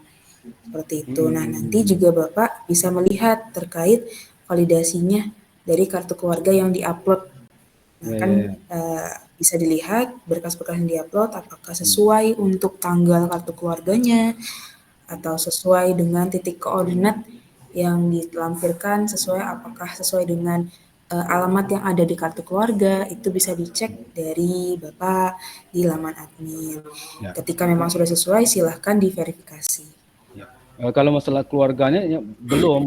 Seperti itu. Nah, nanti juga Bapak bisa melihat terkait validasinya dari kartu keluarga yang diupload. Nah, kan bisa dilihat berkas-berkas yang diupload apakah sesuai untuk tanggal kartu keluarganya atau sesuai dengan titik koordinat yang dilampirkan, apakah sesuai dengan alamat yang ada di kartu keluarga. Itu bisa dicek dari Bapak di laman admin. Ya. Ketika memang sudah sesuai, silahkan diverifikasi. Ya. Kalau masalah keluarganya ya,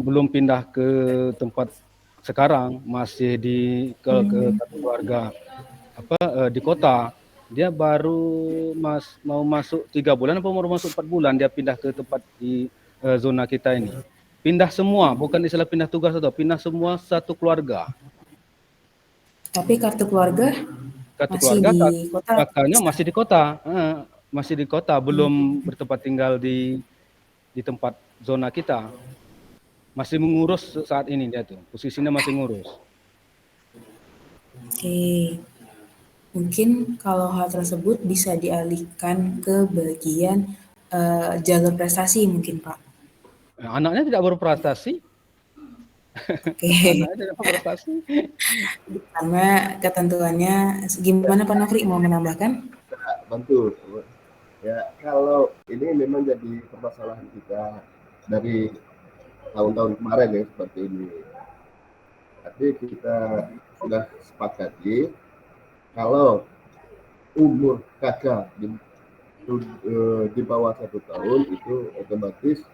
belum pindah ke tempat sekarang, masih ke keluarga di kota. Dia baru mau masuk 3 bulan apa mau masuk 4 bulan dia pindah ke tempat di zona kita ini. Pindah semua, bukan istilah pindah tugas atau pindah semua satu keluarga. Tapi kartu keluarga masih di kota. Kakaknya masih di kota. Masih di kota, belum bertempat tinggal di tempat zona kita. Masih mengurus saat ini dia tuh. Posisinya masih ngurus. Oke. Mungkin kalau hal tersebut bisa dialihkan ke bagian jalur prestasi mungkin Pak. Anaknya tidak berprestasi. Oke. Anaknya tidak berprestasi. Karena ketentuannya, gimana Pak Nofri mau menambahkan? Bantu. Ya, kalau ini memang jadi permasalahan kita dari tahun-tahun kemarin ya seperti ini. Tapi kita sudah sepakati kalau umur kakak di bawah 1 tahun itu otomatis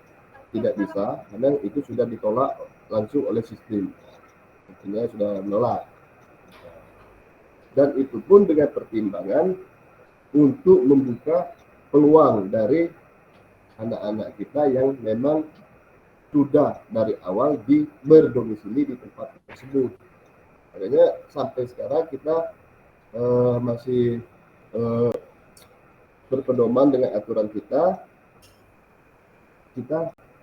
tidak bisa, karena itu sudah ditolak langsung oleh sistem, artinya sudah menolak. Dan itu pun dengan pertimbangan untuk membuka peluang dari anak-anak kita yang memang sudah dari awal berdomisili di tempat tersebut. Makanya sampai sekarang kita masih berpedoman dengan aturan kita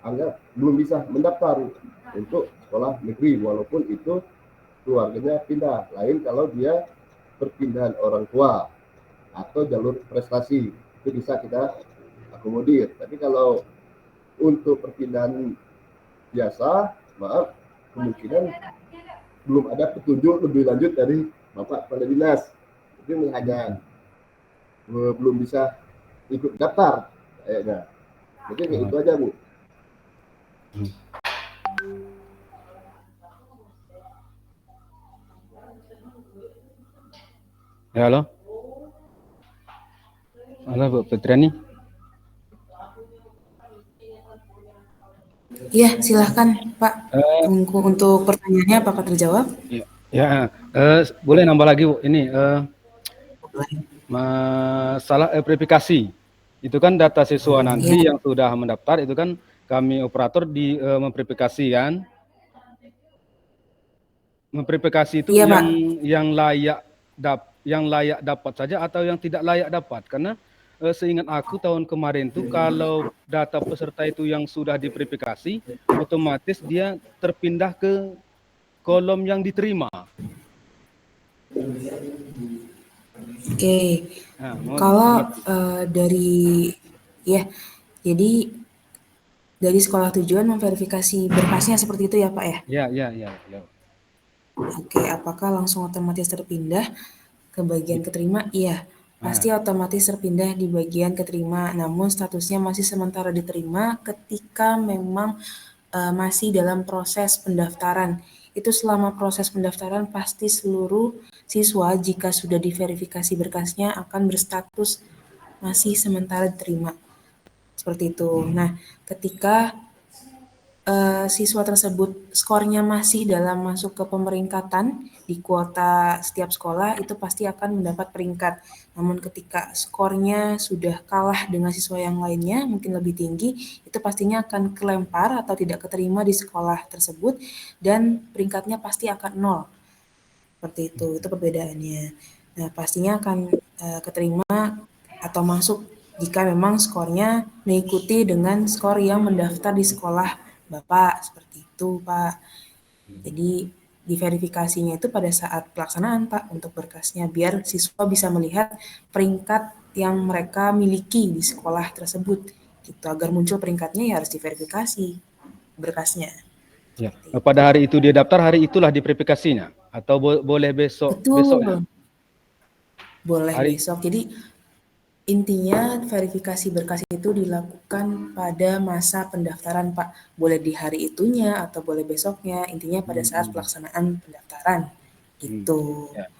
anggap belum bisa mendaftar untuk sekolah negeri, walaupun itu keluarganya pindah. Lain kalau dia perpindahan orang tua atau jalur prestasi, itu bisa kita akomodir. Tapi kalau untuk perpindahan biasa, maaf, kemungkinan belum ada petunjuk lebih lanjut dari Bapak Kepala Dinas. Itu hanya belum bisa ikut daftar kayaknya. Jadi kayak itu aja, Bu. Ya, halo. Halo Bu Fitriani. Iya, silahkan Pak. Untuk pertanyaannya apakah terjawab? Ya, boleh nambah lagi Bu. Ini masalah verifikasi. Itu kan data siswa nanti yang sudah mendaftar, itu kan kami operator memverifikasi kan. Memverifikasi itu yang layak dapat saja atau yang tidak layak dapat. Karena seingat aku tahun kemarin tuh kalau data peserta itu yang sudah diverifikasi, otomatis dia terpindah ke kolom yang diterima. Oke. Nah, kalau jadi dari sekolah tujuan memverifikasi berkasnya seperti itu ya Pak ya? Ya. Oke, apakah langsung otomatis terpindah ke bagian keterima? Iya, pasti otomatis terpindah di bagian keterima, namun statusnya masih sementara diterima ketika memang masih dalam proses pendaftaran. itu selama proses pendaftaran pasti seluruh siswa jika sudah diverifikasi berkasnya akan berstatus masih sementara diterima. Seperti itu. Nah, ketika siswa tersebut skornya masih dalam masuk ke pemeringkatan di kuota setiap sekolah, itu pasti akan mendapat peringkat. Namun ketika skornya sudah kalah dengan siswa yang lainnya, mungkin lebih tinggi, itu pastinya akan kelempar atau tidak keterima di sekolah tersebut, dan peringkatnya pasti akan 0. Seperti itu perbedaannya. Nah, pastinya akan keterima atau masuk jika memang skornya mengikuti dengan skor yang mendaftar di sekolah Bapak, seperti itu Pak. Jadi diverifikasinya itu pada saat pelaksanaan Pak untuk berkasnya, biar siswa bisa melihat peringkat yang mereka miliki di sekolah tersebut. Gitu. Agar muncul peringkatnya ya harus diverifikasi berkasnya. Ya. Pada hari itu dia daftar, hari itulah diverifikasinya atau boleh besok? Betul. Besoknya? Boleh besok. Jadi intinya verifikasi berkas itu dilakukan pada masa pendaftaran Pak. Boleh di hari itunya atau boleh besoknya. Intinya pada saat pelaksanaan pendaftaran. Gitu. Ya.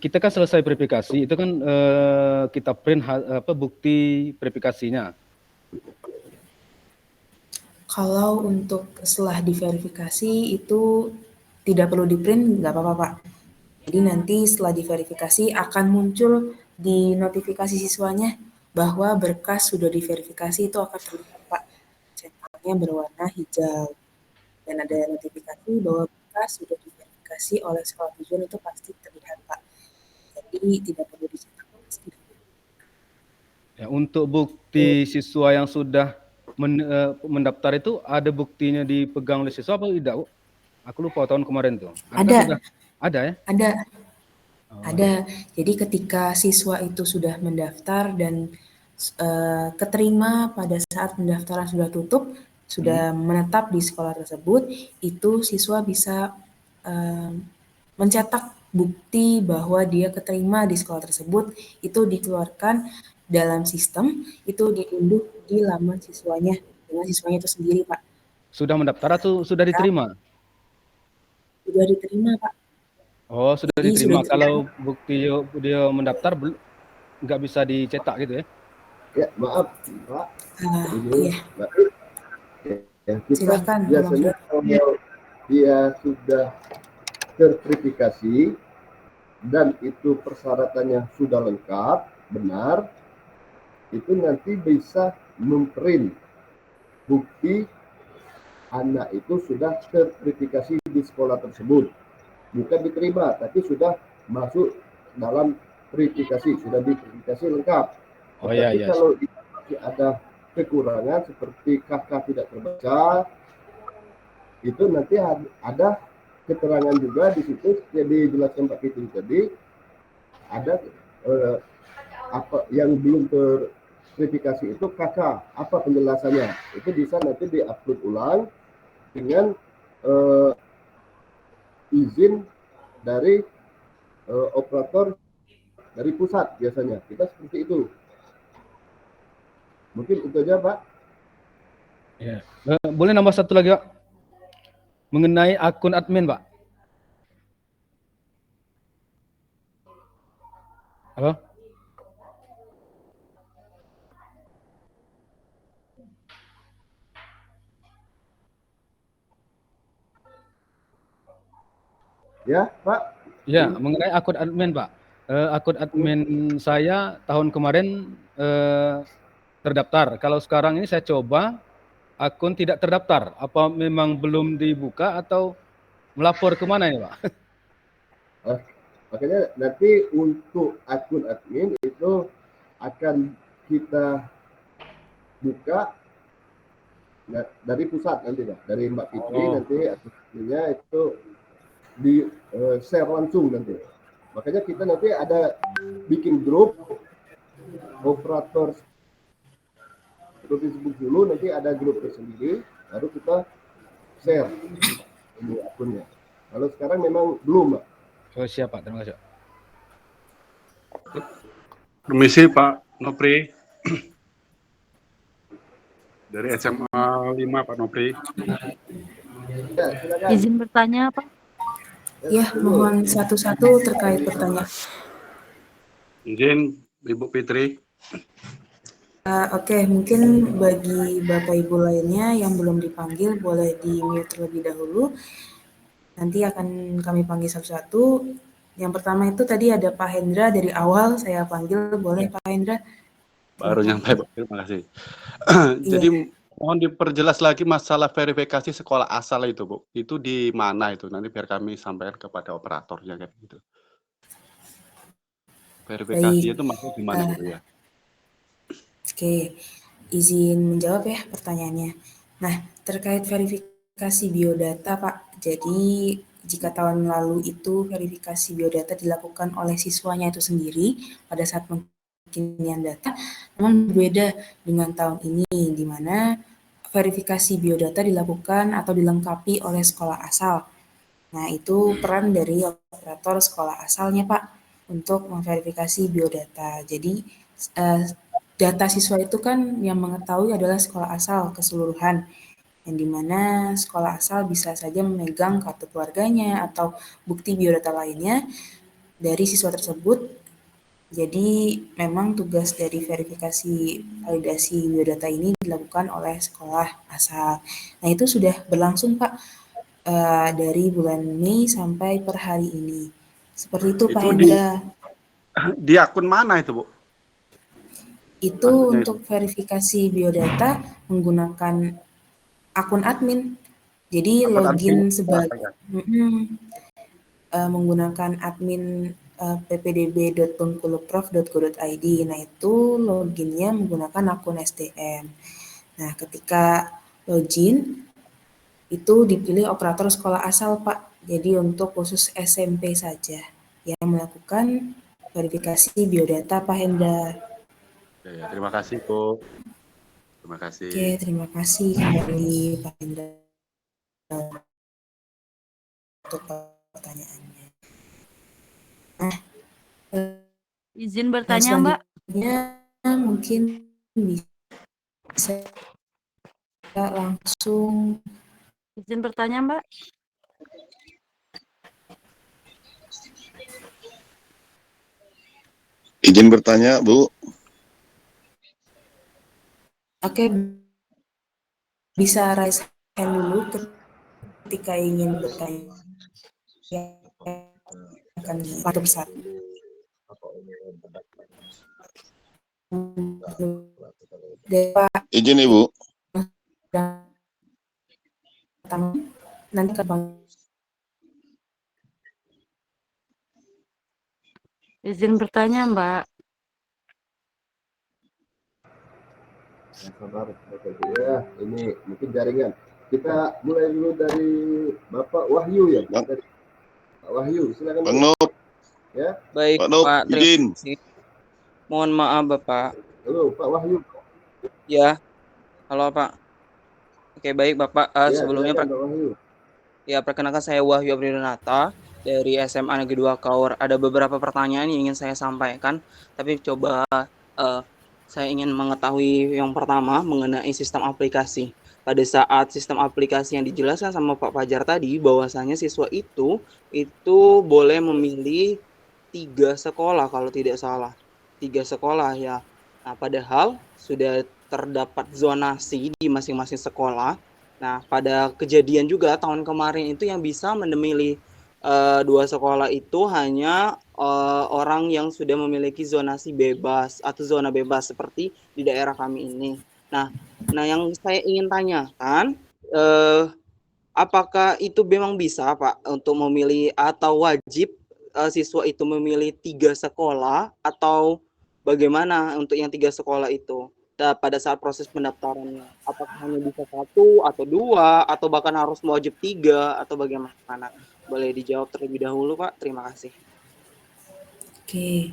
Kita kan selesai verifikasi, itu kan kita print bukti verifikasinya. Kalau untuk setelah diverifikasi itu tidak perlu di print, nggak apa-apa Pak. Jadi nanti setelah diverifikasi akan muncul di notifikasi siswanya bahwa berkas sudah diverifikasi, itu akan terlihat Pak. Cetaknya berwarna hijau. Dan ada notifikasi bahwa berkas sudah diverifikasi oleh sekolah tujuan, itu pasti terlihat Pak. Jadi tidak perlu dicetak. Ya, untuk bukti siswa yang sudah mendaftar itu ada buktinya dipegang oleh siswa apa tidak? Aku lupa tahun kemarin tuh. Ada. Ada ya? Ada. Ada. Jadi ketika siswa itu sudah mendaftar dan keterima pada saat pendaftaran sudah tutup, sudah menetap di sekolah tersebut, itu siswa bisa mencetak bukti bahwa dia keterima di sekolah tersebut, itu dikeluarkan dalam sistem, itu diunduh di laman siswanya, dengan siswanya itu sendiri Pak. Sudah mendaftar atau sudah diterima? Sudah diterima Pak. Oh, sudah Jadi diterima. sudah Kalau bukti dia mendaftar nggak bisa dicetak gitu ya? Ya, maaf Pak. Iya. Ya, kita Silakan, biasanya kalau dia sudah terverifikasi dan itu persyaratannya sudah lengkap, benar, itu nanti bisa memprint bukti anak itu sudah terverifikasi di sekolah tersebut. Bukan diterima, tapi sudah masuk dalam verifikasi, sudah diverifikasi lengkap. Oh, tapi iya. kalau masih ada kekurangan seperti KK tidak terbaca, itu nanti ada keterangan juga di situ, jadi dijelaskan Pak Fitri tadi, ada apa yang belum terverifikasi itu KK, apa penjelasannya, itu bisa nanti diupload ulang dengan izin dari operator dari pusat, biasanya kita seperti itu. Mungkin itu aja Pak. Ya. Boleh nambah satu lagi Pak, mengenai akun admin Pak. Halo? Ya Pak. Ya, mengenai akun admin Pak. Akun admin saya tahun kemarin terdaftar. Kalau sekarang ini saya coba akun tidak terdaftar. Apa memang belum dibuka atau melapor kemana ini Pak? Makanya nanti untuk akun admin itu akan kita buka dari pusat nanti Pak. Dari Mbak Fitri nanti akun adminnya itu di share langsung nanti. Makanya kita nanti ada bikin grup operator Facebook dulu, nanti ada grup tersendiri, baru kita share ini akunnya. Kalau sekarang memang belum, Pak. Oh, siap Pak, terima kasih. Permisi Pak Nopri. Dari SMA 5 Pak Nopri. Ya, silakan. Izin bertanya Pak. Ya, mohon satu-satu terkait pertanyaan. Izin Ibu Fitri. Oke, mungkin bagi Bapak Ibu lainnya yang belum dipanggil boleh di-mute terlebih dahulu. Nanti akan kami panggil satu-satu. Yang pertama itu tadi ada Pak Hendra dari awal saya panggil, boleh Pak Hendra? Baru nyampe, Pak. Terima kasih. Jadi mohon diperjelas lagi masalah verifikasi sekolah asal itu, Bu. Itu di mana itu? Nanti biar kami sampaikan kepada operatornya kayak gitu. Verifikasi itu maksudnya di mana gitu ya? Oke, izin menjawab ya pertanyaannya. Nah, terkait verifikasi biodata, Pak. Jadi, jika tahun lalu itu verifikasi biodata dilakukan oleh siswanya itu sendiri pada saat pengisian data, namun berbeda dengan tahun ini, di mana verifikasi biodata dilakukan atau dilengkapi oleh sekolah asal. Nah, itu peran dari operator sekolah asalnya, Pak, untuk memverifikasi biodata. Jadi, data siswa itu kan yang mengetahui adalah sekolah asal keseluruhan, yang dimana sekolah asal bisa saja memegang kartu keluarganya atau bukti biodata lainnya dari siswa tersebut. Jadi memang tugas dari verifikasi validasi biodata ini dilakukan oleh sekolah asal. Nah itu sudah berlangsung Pak dari bulan Mei sampai per hari ini. Seperti itu Pak Hendra. Di akun mana itu, Bu? Itu untuk verifikasi biodata menggunakan akun admin. Jadi akun login sebagai menggunakan admin ppdb.bengkuluprof.go.id. Nah itu loginnya menggunakan akun SDM. Nah ketika login itu dipilih operator sekolah asal Pak. Jadi untuk khusus SMP saja yang melakukan verifikasi biodata Pak Hendra. Ya, terima kasih, Bu. Terima kasih. Oke, terima kasih kembali Pak Hendra untuk pertanyaannya. Nah, izin bertanya, Mbak. Mungkin bisa langsung. Izin bertanya, Mbak. Izin bertanya, Bu. Oke, bisa raise hand dulu ketika ingin bertanya. Akan satu persatu. Izin Ibu. Nanti ke Bang. Izin bertanya, Mbak. Sabar, ya. Ini mungkin jaringan. Kita mulai dulu dari Bapak Wahyu ya. Pak Wahyu, silakan. Bang Nop. Ya. Baik, Pak. Terima kasih. Mohon maaf, Bapak. Halo, Pak Wahyu. Ya. Halo, Pak. Oke, baik, Bapak. Sebelumnya, Pak. Ya, perkenalkan saya Wahyu Abridonata dari SMA Negeri 2 Kaur. Ada beberapa pertanyaan yang ingin saya sampaikan, tapi coba saya ingin mengetahui yang pertama mengenai sistem aplikasi. Pada saat sistem aplikasi yang dijelaskan sama Pak Fajar tadi, bahwasanya siswa itu boleh memilih 3 sekolah kalau tidak salah. 3 sekolah ya. Nah, padahal sudah terdapat zonasi di masing-masing sekolah. Nah, pada kejadian juga tahun kemarin itu yang bisa memilih 2 sekolah itu hanya orang yang sudah memiliki zonasi bebas atau zona bebas seperti di daerah kami ini. Nah yang saya ingin tanyakan, apakah itu memang bisa Pak untuk memilih atau wajib siswa itu memilih 3 sekolah atau bagaimana untuk yang 3 sekolah itu? Pada saat proses pendaftarannya, apakah hanya bisa 1 atau 2 atau bahkan harus wajib 3 atau bagaimana? Boleh dijawab terlebih dahulu, Pak. Terima kasih. Oke,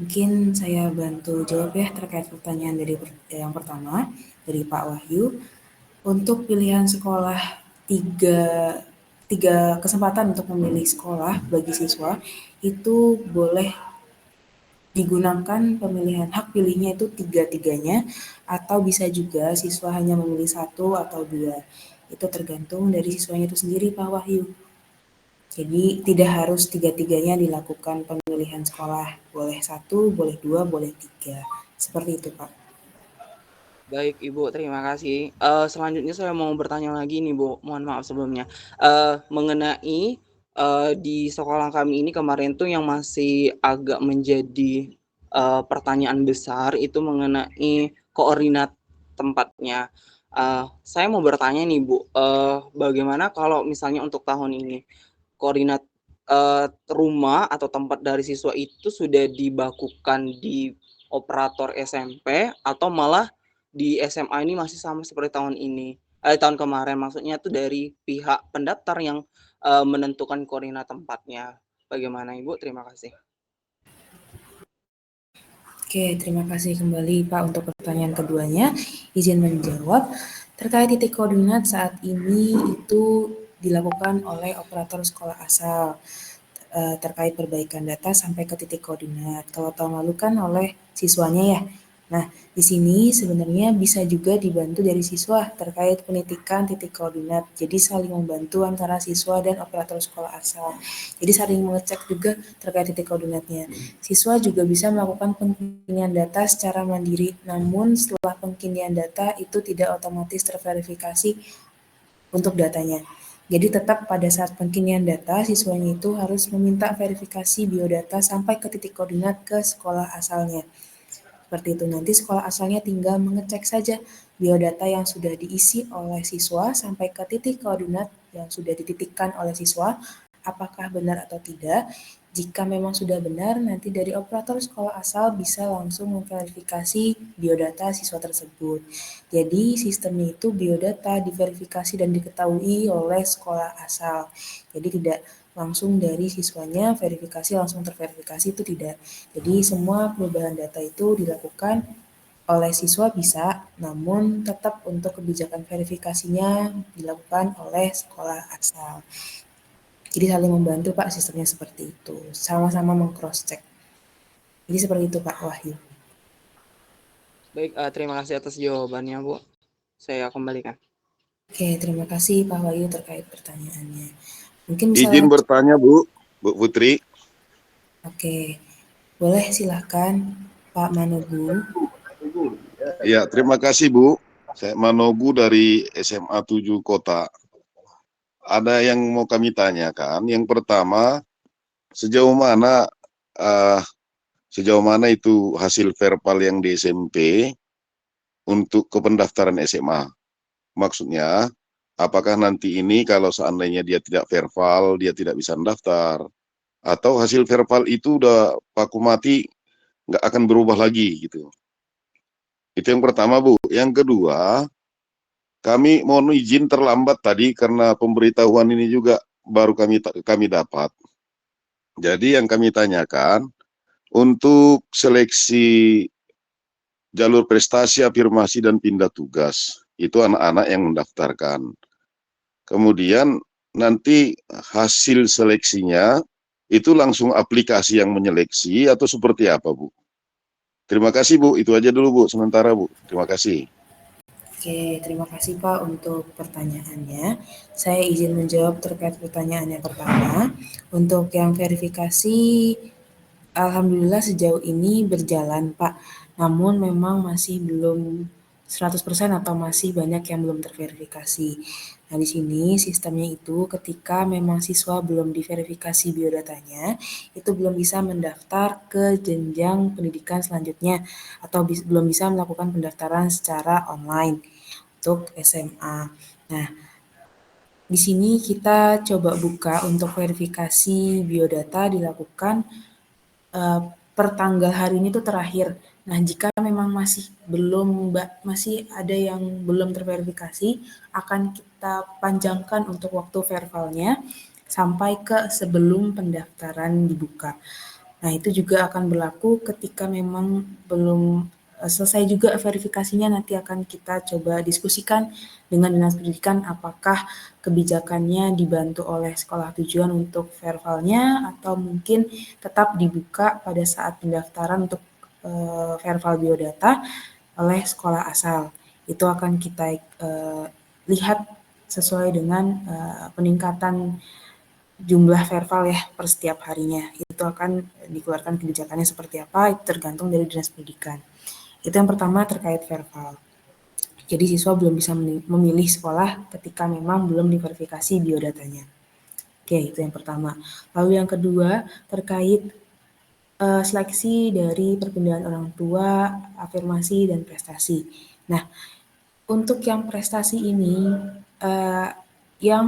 mungkin saya bantu jawab ya terkait pertanyaan dari yang pertama dari Pak Wahyu. Untuk pilihan sekolah, tiga kesempatan untuk memilih sekolah bagi siswa itu boleh digunakan pemilihan hak pilihnya itu 3-3-nya, atau bisa juga siswa hanya memilih 1 atau 2. Itu tergantung dari siswanya itu sendiri Pak Wahyu. Jadi tidak harus tiga-tiganya dilakukan pemilihan sekolah. Boleh 1, boleh 2, boleh 3. Seperti itu, Pak. Baik, Ibu, terima kasih. Selanjutnya saya mau bertanya lagi nih, Bu. Mohon maaf sebelumnya. Mengenai di sekolah kami ini kemarin tuh yang masih agak menjadi pertanyaan besar itu mengenai koordinat tempatnya. Saya mau bertanya nih, Bu, bagaimana kalau misalnya untuk tahun ini koordinat rumah atau tempat dari siswa itu sudah dibakukan di operator SMP atau malah di SMA ini masih sama seperti tahun ini, tahun kemarin, maksudnya tuh dari pihak pendaftar yang menentukan koordinat tempatnya. Bagaimana Ibu? Terima kasih. Oke, terima kasih kembali Pak untuk pertanyaan keduanya. Izin menjawab, terkait titik koordinat saat ini itu dilakukan oleh operator sekolah asal terkait perbaikan data sampai ke titik koordinat. Kalau tahun lalu kan oleh siswanya ya. Nah, di sini sebenarnya bisa juga dibantu dari siswa terkait penitikan titik koordinat. Jadi saling membantu antara siswa dan operator sekolah asal. Jadi saling mengecek juga terkait titik koordinatnya. Siswa juga bisa melakukan pengkinian data secara mandiri. Namun setelah pengkinian data itu tidak otomatis terverifikasi untuk datanya. Jadi tetap pada saat pengkinian data, siswanya itu harus meminta verifikasi biodata sampai ke titik koordinat ke sekolah asalnya. Seperti itu, nanti sekolah asalnya tinggal mengecek saja biodata yang sudah diisi oleh siswa sampai ke titik koordinat yang sudah dititikkan oleh siswa, apakah benar atau tidak. Jika memang sudah benar, nanti dari operator sekolah asal bisa langsung memverifikasi biodata siswa tersebut. Jadi sistemnya itu biodata diverifikasi dan diketahui oleh sekolah asal. Jadi tidak langsung dari siswanya verifikasi langsung terverifikasi itu tidak. Jadi semua perubahan data itu dilakukan oleh siswa bisa, namun tetap untuk kebijakan verifikasinya dilakukan oleh sekolah asal. Jadi saling membantu Pak, sistemnya seperti itu. Sama-sama meng-cross check. Jadi seperti itu Pak Wahyu. Baik, terima kasih atas jawabannya Bu. Saya kembalikan. Oke, terima kasih Pak Wahyu terkait pertanyaannya. Mungkin bisa izin bertanya Bu Putri. Oke, boleh silahkan Pak Manogu. Ya, terima kasih Bu. Saya Manogu dari SMA 7 Kota. Ada yang mau kami tanyakan. Yang pertama, sejauh mana itu hasil verbal yang di SMP untuk kependaftaran SMA? Maksudnya, apakah nanti ini kalau seandainya dia tidak verbal, dia tidak bisa mendaftar? Atau hasil verbal itu udah paku mati, nggak akan berubah lagi gitu? Itu yang pertama Bu. Yang kedua, kami mohon izin terlambat tadi karena pemberitahuan ini juga baru kami dapat. Jadi yang kami tanyakan, untuk seleksi jalur prestasi, afirmasi, dan pindah tugas, itu anak-anak yang mendaftarkan. Kemudian nanti hasil seleksinya, itu langsung aplikasi yang menyeleksi atau seperti apa Bu? Terima kasih Bu, itu aja dulu Bu, sementara Bu. Terima kasih. Oke, terima kasih Pak untuk pertanyaannya. Saya izin menjawab terkait pertanyaan yang pertama. Untuk yang verifikasi, alhamdulillah sejauh ini berjalan Pak. Namun memang masih belum 100% atau masih banyak yang belum terverifikasi. Nah, di sini sistemnya itu ketika memang siswa belum diverifikasi biodatanya, itu belum bisa mendaftar ke jenjang pendidikan selanjutnya atau belum bisa melakukan pendaftaran secara online untuk SMA. Nah, di sini kita coba buka untuk verifikasi biodata dilakukan per tanggal hari ini tuh terakhir. Nah, jika memang masih ada yang belum terverifikasi, akan kita panjangkan untuk waktu verbalnya sampai ke sebelum pendaftaran dibuka. Nah, itu juga akan berlaku ketika memang belum selesai juga verifikasinya, nanti akan kita coba diskusikan dengan Dinas Pendidikan apakah kebijakannya dibantu oleh sekolah tujuan untuk verbalnya atau mungkin tetap dibuka pada saat pendaftaran untuk verbal biodata oleh sekolah asal. Itu akan kita lihat sesuai dengan peningkatan jumlah verbal ya per setiap harinya. Itu akan dikeluarkan kebijakannya seperti apa, itu tergantung dari Dinas Pendidikan. Itu yang pertama terkait verbal. Jadi siswa belum bisa memilih sekolah ketika memang belum diverifikasi biodatanya. Oke, itu yang pertama. Lalu yang kedua terkait seleksi dari perpindahan orang tua, afirmasi, dan prestasi. Nah, untuk yang prestasi ini, yang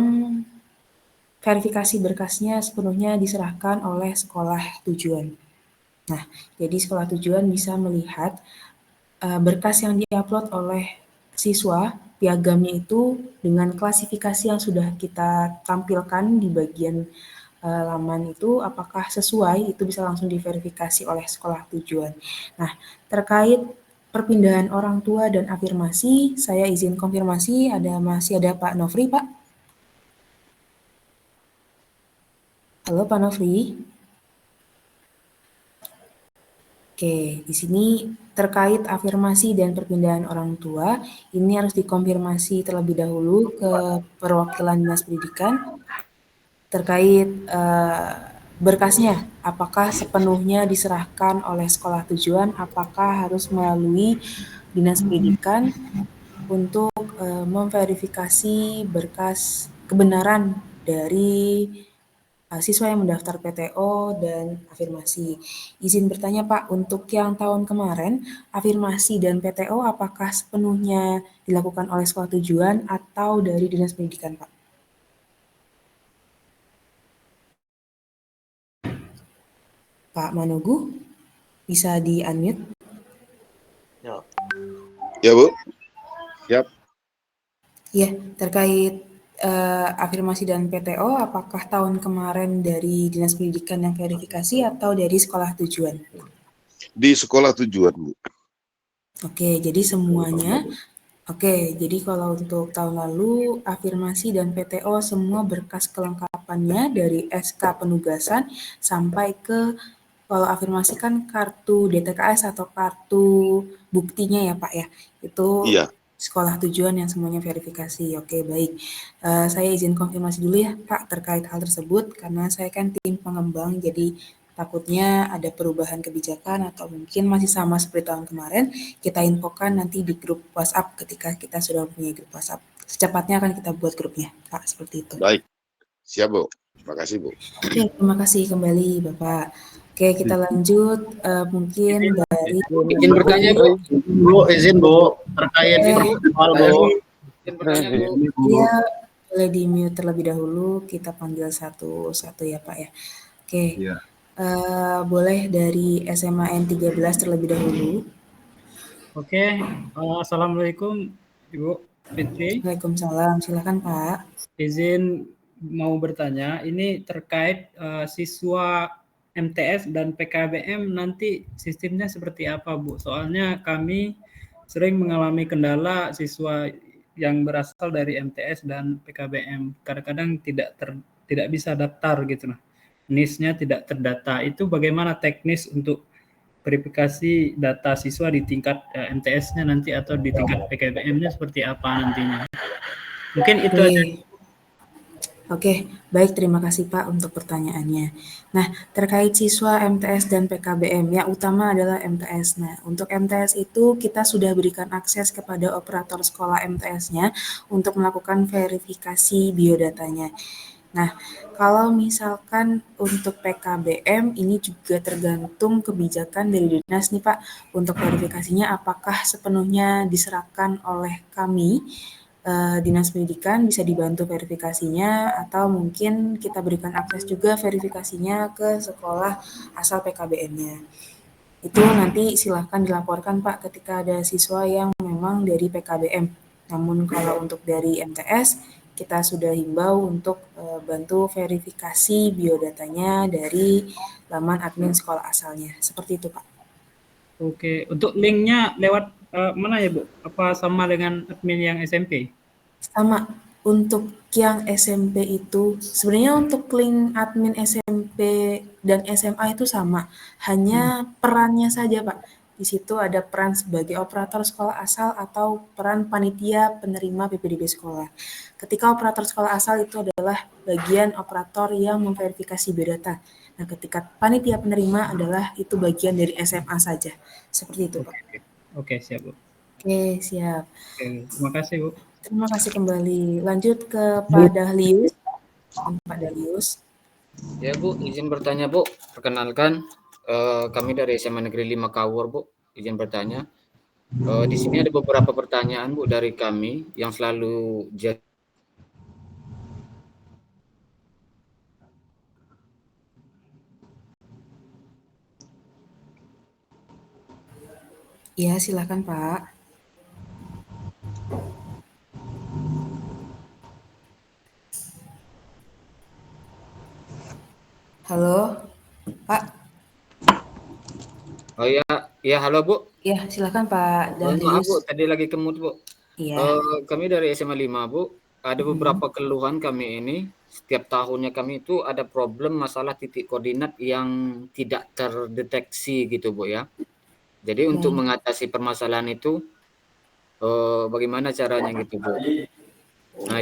verifikasi berkasnya sepenuhnya diserahkan oleh sekolah tujuan. Nah, jadi sekolah tujuan bisa melihat berkas yang diupload oleh siswa, piagamnya itu dengan klasifikasi yang sudah kita tampilkan di bagian laman itu, apakah sesuai, itu bisa langsung diverifikasi oleh sekolah tujuan. Nah, terkait perpindahan orang tua dan afirmasi, saya izin konfirmasi, masih ada Pak Nofri, Pak? Halo Pak Nofri. Oke, di sini terkait afirmasi dan perpindahan orang tua, ini harus dikonfirmasi terlebih dahulu ke perwakilan Dinas Pendidikan terkait berkasnya, apakah sepenuhnya diserahkan oleh sekolah tujuan, apakah harus melalui Dinas Pendidikan untuk memverifikasi berkas kebenaran dari siswa yang mendaftar PTO dan afirmasi. Izin bertanya Pak, untuk yang tahun kemarin, afirmasi dan PTO apakah sepenuhnya dilakukan oleh sekolah tujuan atau dari Dinas Pendidikan Pak? Pak Manogu, bisa di-unmute? Ya Bu, siap. Ya, terkait afirmasi dan PTO, apakah tahun kemarin dari Dinas Pendidikan yang verifikasi atau dari sekolah tujuan? Di sekolah tujuan Bu. Oke, jadi semuanya. Oke, jadi kalau untuk tahun lalu, afirmasi dan PTO semua berkas kelengkapannya dari SK penugasan sampai ke, kalau afirmasi kan kartu DTKS atau kartu buktinya ya Pak ya, itu Iya. sekolah tujuan yang semuanya verifikasi. Oke, baik. Saya izin konfirmasi dulu ya Pak terkait hal tersebut, karena saya kan tim pengembang, jadi takutnya ada perubahan kebijakan atau mungkin masih sama seperti tahun kemarin, kita infokan nanti di grup WhatsApp ketika kita sudah punya grup WhatsApp. Secepatnya akan kita buat grupnya, Pak, seperti itu. Baik, siap Bu. Terima kasih Bu. Oke, terima kasih kembali Bapak. Oke, kita lanjut mungkin dari... Izin bertanya Bu, izin Bu, terkait verbal Bu. Iya, boleh di mute terlebih dahulu, kita panggil satu-satu ya Pak ya. Oke, boleh dari SMAN 13 terlebih dahulu. Oke, Assalamualaikum Ibu Fitri. Waalaikumsalam, silakan Pak. Izin mau bertanya, ini terkait siswa MTS dan PKBM nanti sistemnya seperti apa Bu? Soalnya kami sering mengalami kendala siswa yang berasal dari MTS dan PKBM. Kadang-kadang tidak bisa daftar gitu nah. NIS-nya tidak terdata. Itu bagaimana teknis untuk verifikasi data siswa di tingkat MTS-nya nanti atau di tingkat PKBM-nya seperti apa nantinya? Mungkin itu aja. Oke, baik, terima kasih Pak untuk pertanyaannya. Nah, terkait siswa MTS dan PKBM, yang utama adalah MTS. Nah, untuk MTS itu kita sudah berikan akses kepada operator sekolah MTS-nya untuk melakukan verifikasi biodatanya. Nah, kalau misalkan untuk PKBM ini juga tergantung kebijakan dari dinas nih Pak, untuk verifikasinya apakah sepenuhnya diserahkan oleh kami, Dinas Pendidikan, bisa dibantu verifikasinya, atau mungkin kita berikan akses juga verifikasinya ke sekolah asal PKBM-nya. Itu nanti silahkan dilaporkan Pak ketika ada siswa yang memang dari PKBM. Namun kalau untuk dari MTS, kita sudah himbau untuk bantu verifikasi biodatanya dari laman admin sekolah asalnya. Seperti itu Pak. Oke, untuk linknya lewat mana ya Bu? Apa sama dengan admin yang SMP? Sama, untuk yang SMP itu, sebenarnya untuk link admin SMP dan SMA itu sama, hanya perannya saja Pak. Di situ ada peran sebagai operator sekolah asal atau peran panitia penerima PPDB sekolah. Ketika operator sekolah asal itu adalah adalah bagian operator yang memverifikasi biodata. Nah, ketika panitia penerima adalah itu bagian dari SMA saja. Seperti itu, Pak. Oke, siap, Bu. Oke, siap. Oke, terima kasih, Bu. Terima kasih kembali. Lanjut ke Pak Dahlius. Pak Dahlius. Ya Bu, izin bertanya Bu. Perkenalkan, kami dari SMA Negeri 5 Kawur Bu. Izin bertanya. Di sini ada beberapa pertanyaan Bu dari kami yang selalu jadi. Ya, silakan Pak. Halo, Pak. Oh ya, ya halo Bu. Ya, silakan Pak Maaf Dahlius. Bu, tadi lagi kemut Bu. Iya. Kami dari SMA 5 Bu, ada beberapa keluhan kami ini. Setiap tahunnya kami itu ada problem masalah titik koordinat yang tidak terdeteksi gitu Bu ya. Jadi untuk mengatasi permasalahan itu, bagaimana caranya gitu Bu? Nah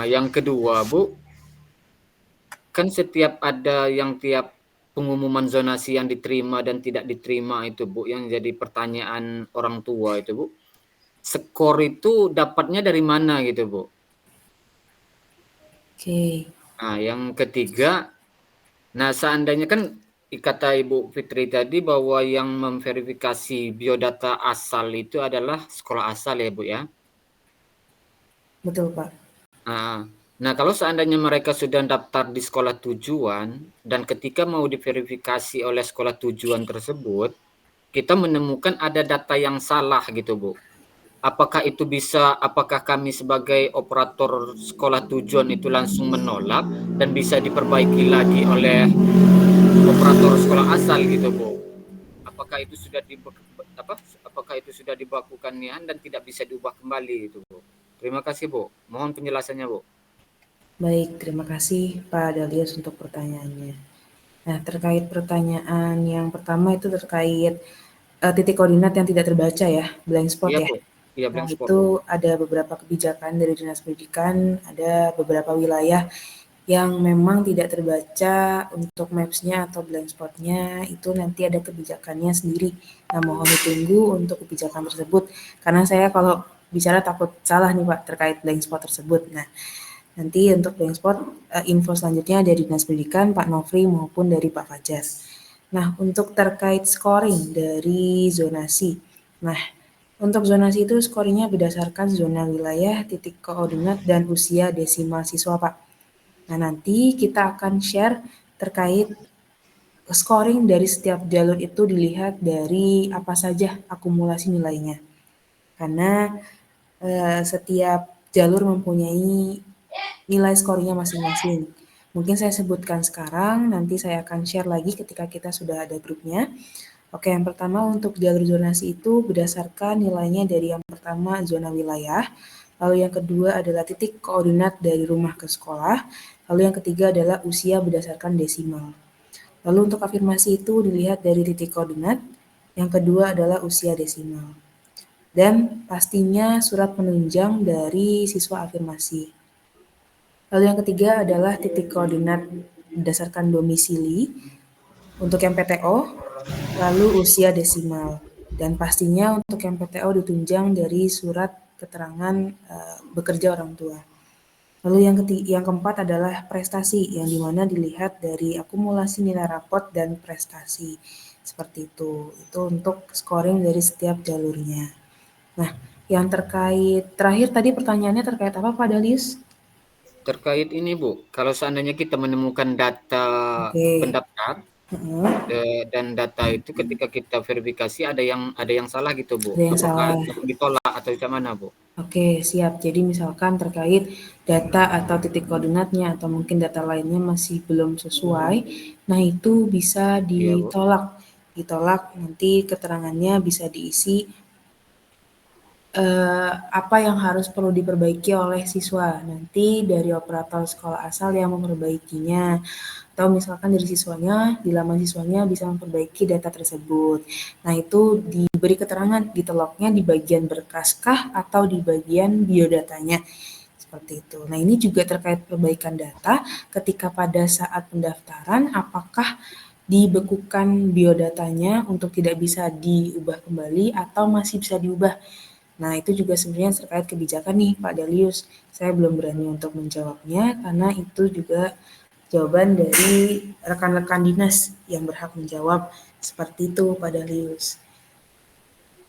yang kedua Bu, kan setiap ada yang tiap pengumuman zonasi yang diterima dan tidak diterima itu Bu, yang jadi pertanyaan orang tua itu Bu, skor itu dapatnya dari mana gitu Bu? Oke. Nah yang ketiga, nah seandainya kan kata Ibu Fitri tadi bahwa yang memverifikasi biodata asal itu adalah sekolah asal ya Bu ya? Betul Pak. Nah kalau seandainya mereka sudah daftar di sekolah tujuan dan ketika mau diverifikasi oleh sekolah tujuan tersebut, kita menemukan ada data yang salah gitu Bu. Apakah itu bisa, apakah kami sebagai operator sekolah tujuan itu langsung menolak dan bisa diperbaiki lagi oleh operator sekolah asal gitu Bu? Apakah itu sudah dibakukan nian dan tidak bisa diubah kembali gitu Bu? Terima kasih Bu. Mohon penjelasannya Bu. Baik, terima kasih Pak Dahlius untuk pertanyaannya. Nah, terkait pertanyaan yang pertama itu terkait titik koordinat yang tidak terbaca ya, blank spot Iya, ya. Bu. Iya, blank spot. Itu ada beberapa kebijakan dari Dinas Pendidikan, ada beberapa wilayah yang memang tidak terbaca untuk maps-nya atau blank spot-nya, itu nanti ada kebijakannya sendiri. Nah, mohon ditunggu untuk kebijakan tersebut, karena saya kalau bicara takut salah nih Pak terkait blank spot tersebut. Nah, nanti untuk blank spot info selanjutnya dari Dinas Pendidikan, Pak Nofri maupun dari Pak Fajar. Nah, untuk terkait scoring dari zonasi. Nah, untuk zonasi itu scoringnya berdasarkan zona wilayah, titik koordinat, dan usia desimal siswa Pak. Nah, nanti kita akan share terkait scoring dari setiap jalur itu dilihat dari apa saja akumulasi nilainya. Karena setiap jalur mempunyai nilai skornya masing-masing. Mungkin saya sebutkan sekarang, nanti saya akan share lagi ketika kita sudah ada grupnya. Oke, yang pertama untuk jalur zonasi itu berdasarkan nilainya dari yang pertama zona wilayah, lalu yang kedua adalah titik koordinat dari rumah ke sekolah, lalu yang ketiga adalah usia berdasarkan desimal. Lalu untuk afirmasi itu dilihat dari titik koordinat, yang kedua adalah usia desimal. Dan pastinya surat penunjang dari siswa afirmasi. Lalu yang ketiga adalah titik koordinat berdasarkan domisili untuk yang PTO, lalu usia desimal. Dan pastinya untuk yang PTO ditunjang dari surat keterangan bekerja orang tua. Lalu yang keempat adalah prestasi, yang dimana dilihat dari akumulasi nilai rapot dan prestasi. Seperti itu. Itu untuk scoring dari setiap jalurnya. Nah, yang terakhir tadi pertanyaannya terkait apa Pak Dahlius? Terkait ini Bu, kalau seandainya kita menemukan data pendaftar dan data itu ketika kita verifikasi ada yang salah gitu Bu. Ada yang apakah salah. ditolak atau mana Bu? Oke, siap. Jadi misalkan terkait data atau titik koordinatnya atau mungkin data lainnya masih belum sesuai, nah itu bisa ditolak. Ditolak nanti keterangannya bisa diisi apa yang harus perlu diperbaiki oleh siswa. Nanti dari operator sekolah asal yang memperbaikinya. Atau misalkan dari siswanya, di laman siswanya bisa memperbaiki data tersebut. Nah, itu diberi keterangan, ditolaknya di bagian berkas kah atau di bagian biodatanya. seperti itu. Nah, ini juga terkait perbaikan data ketika pada saat pendaftaran apakah dibekukan biodatanya untuk tidak bisa diubah kembali atau masih bisa diubah. Nah, itu juga sebenarnya terkait kebijakan nih Pak Dalius. Saya belum berani untuk menjawabnya karena itu juga jawaban dari rekan-rekan dinas yang berhak menjawab seperti itu Pak Dalius.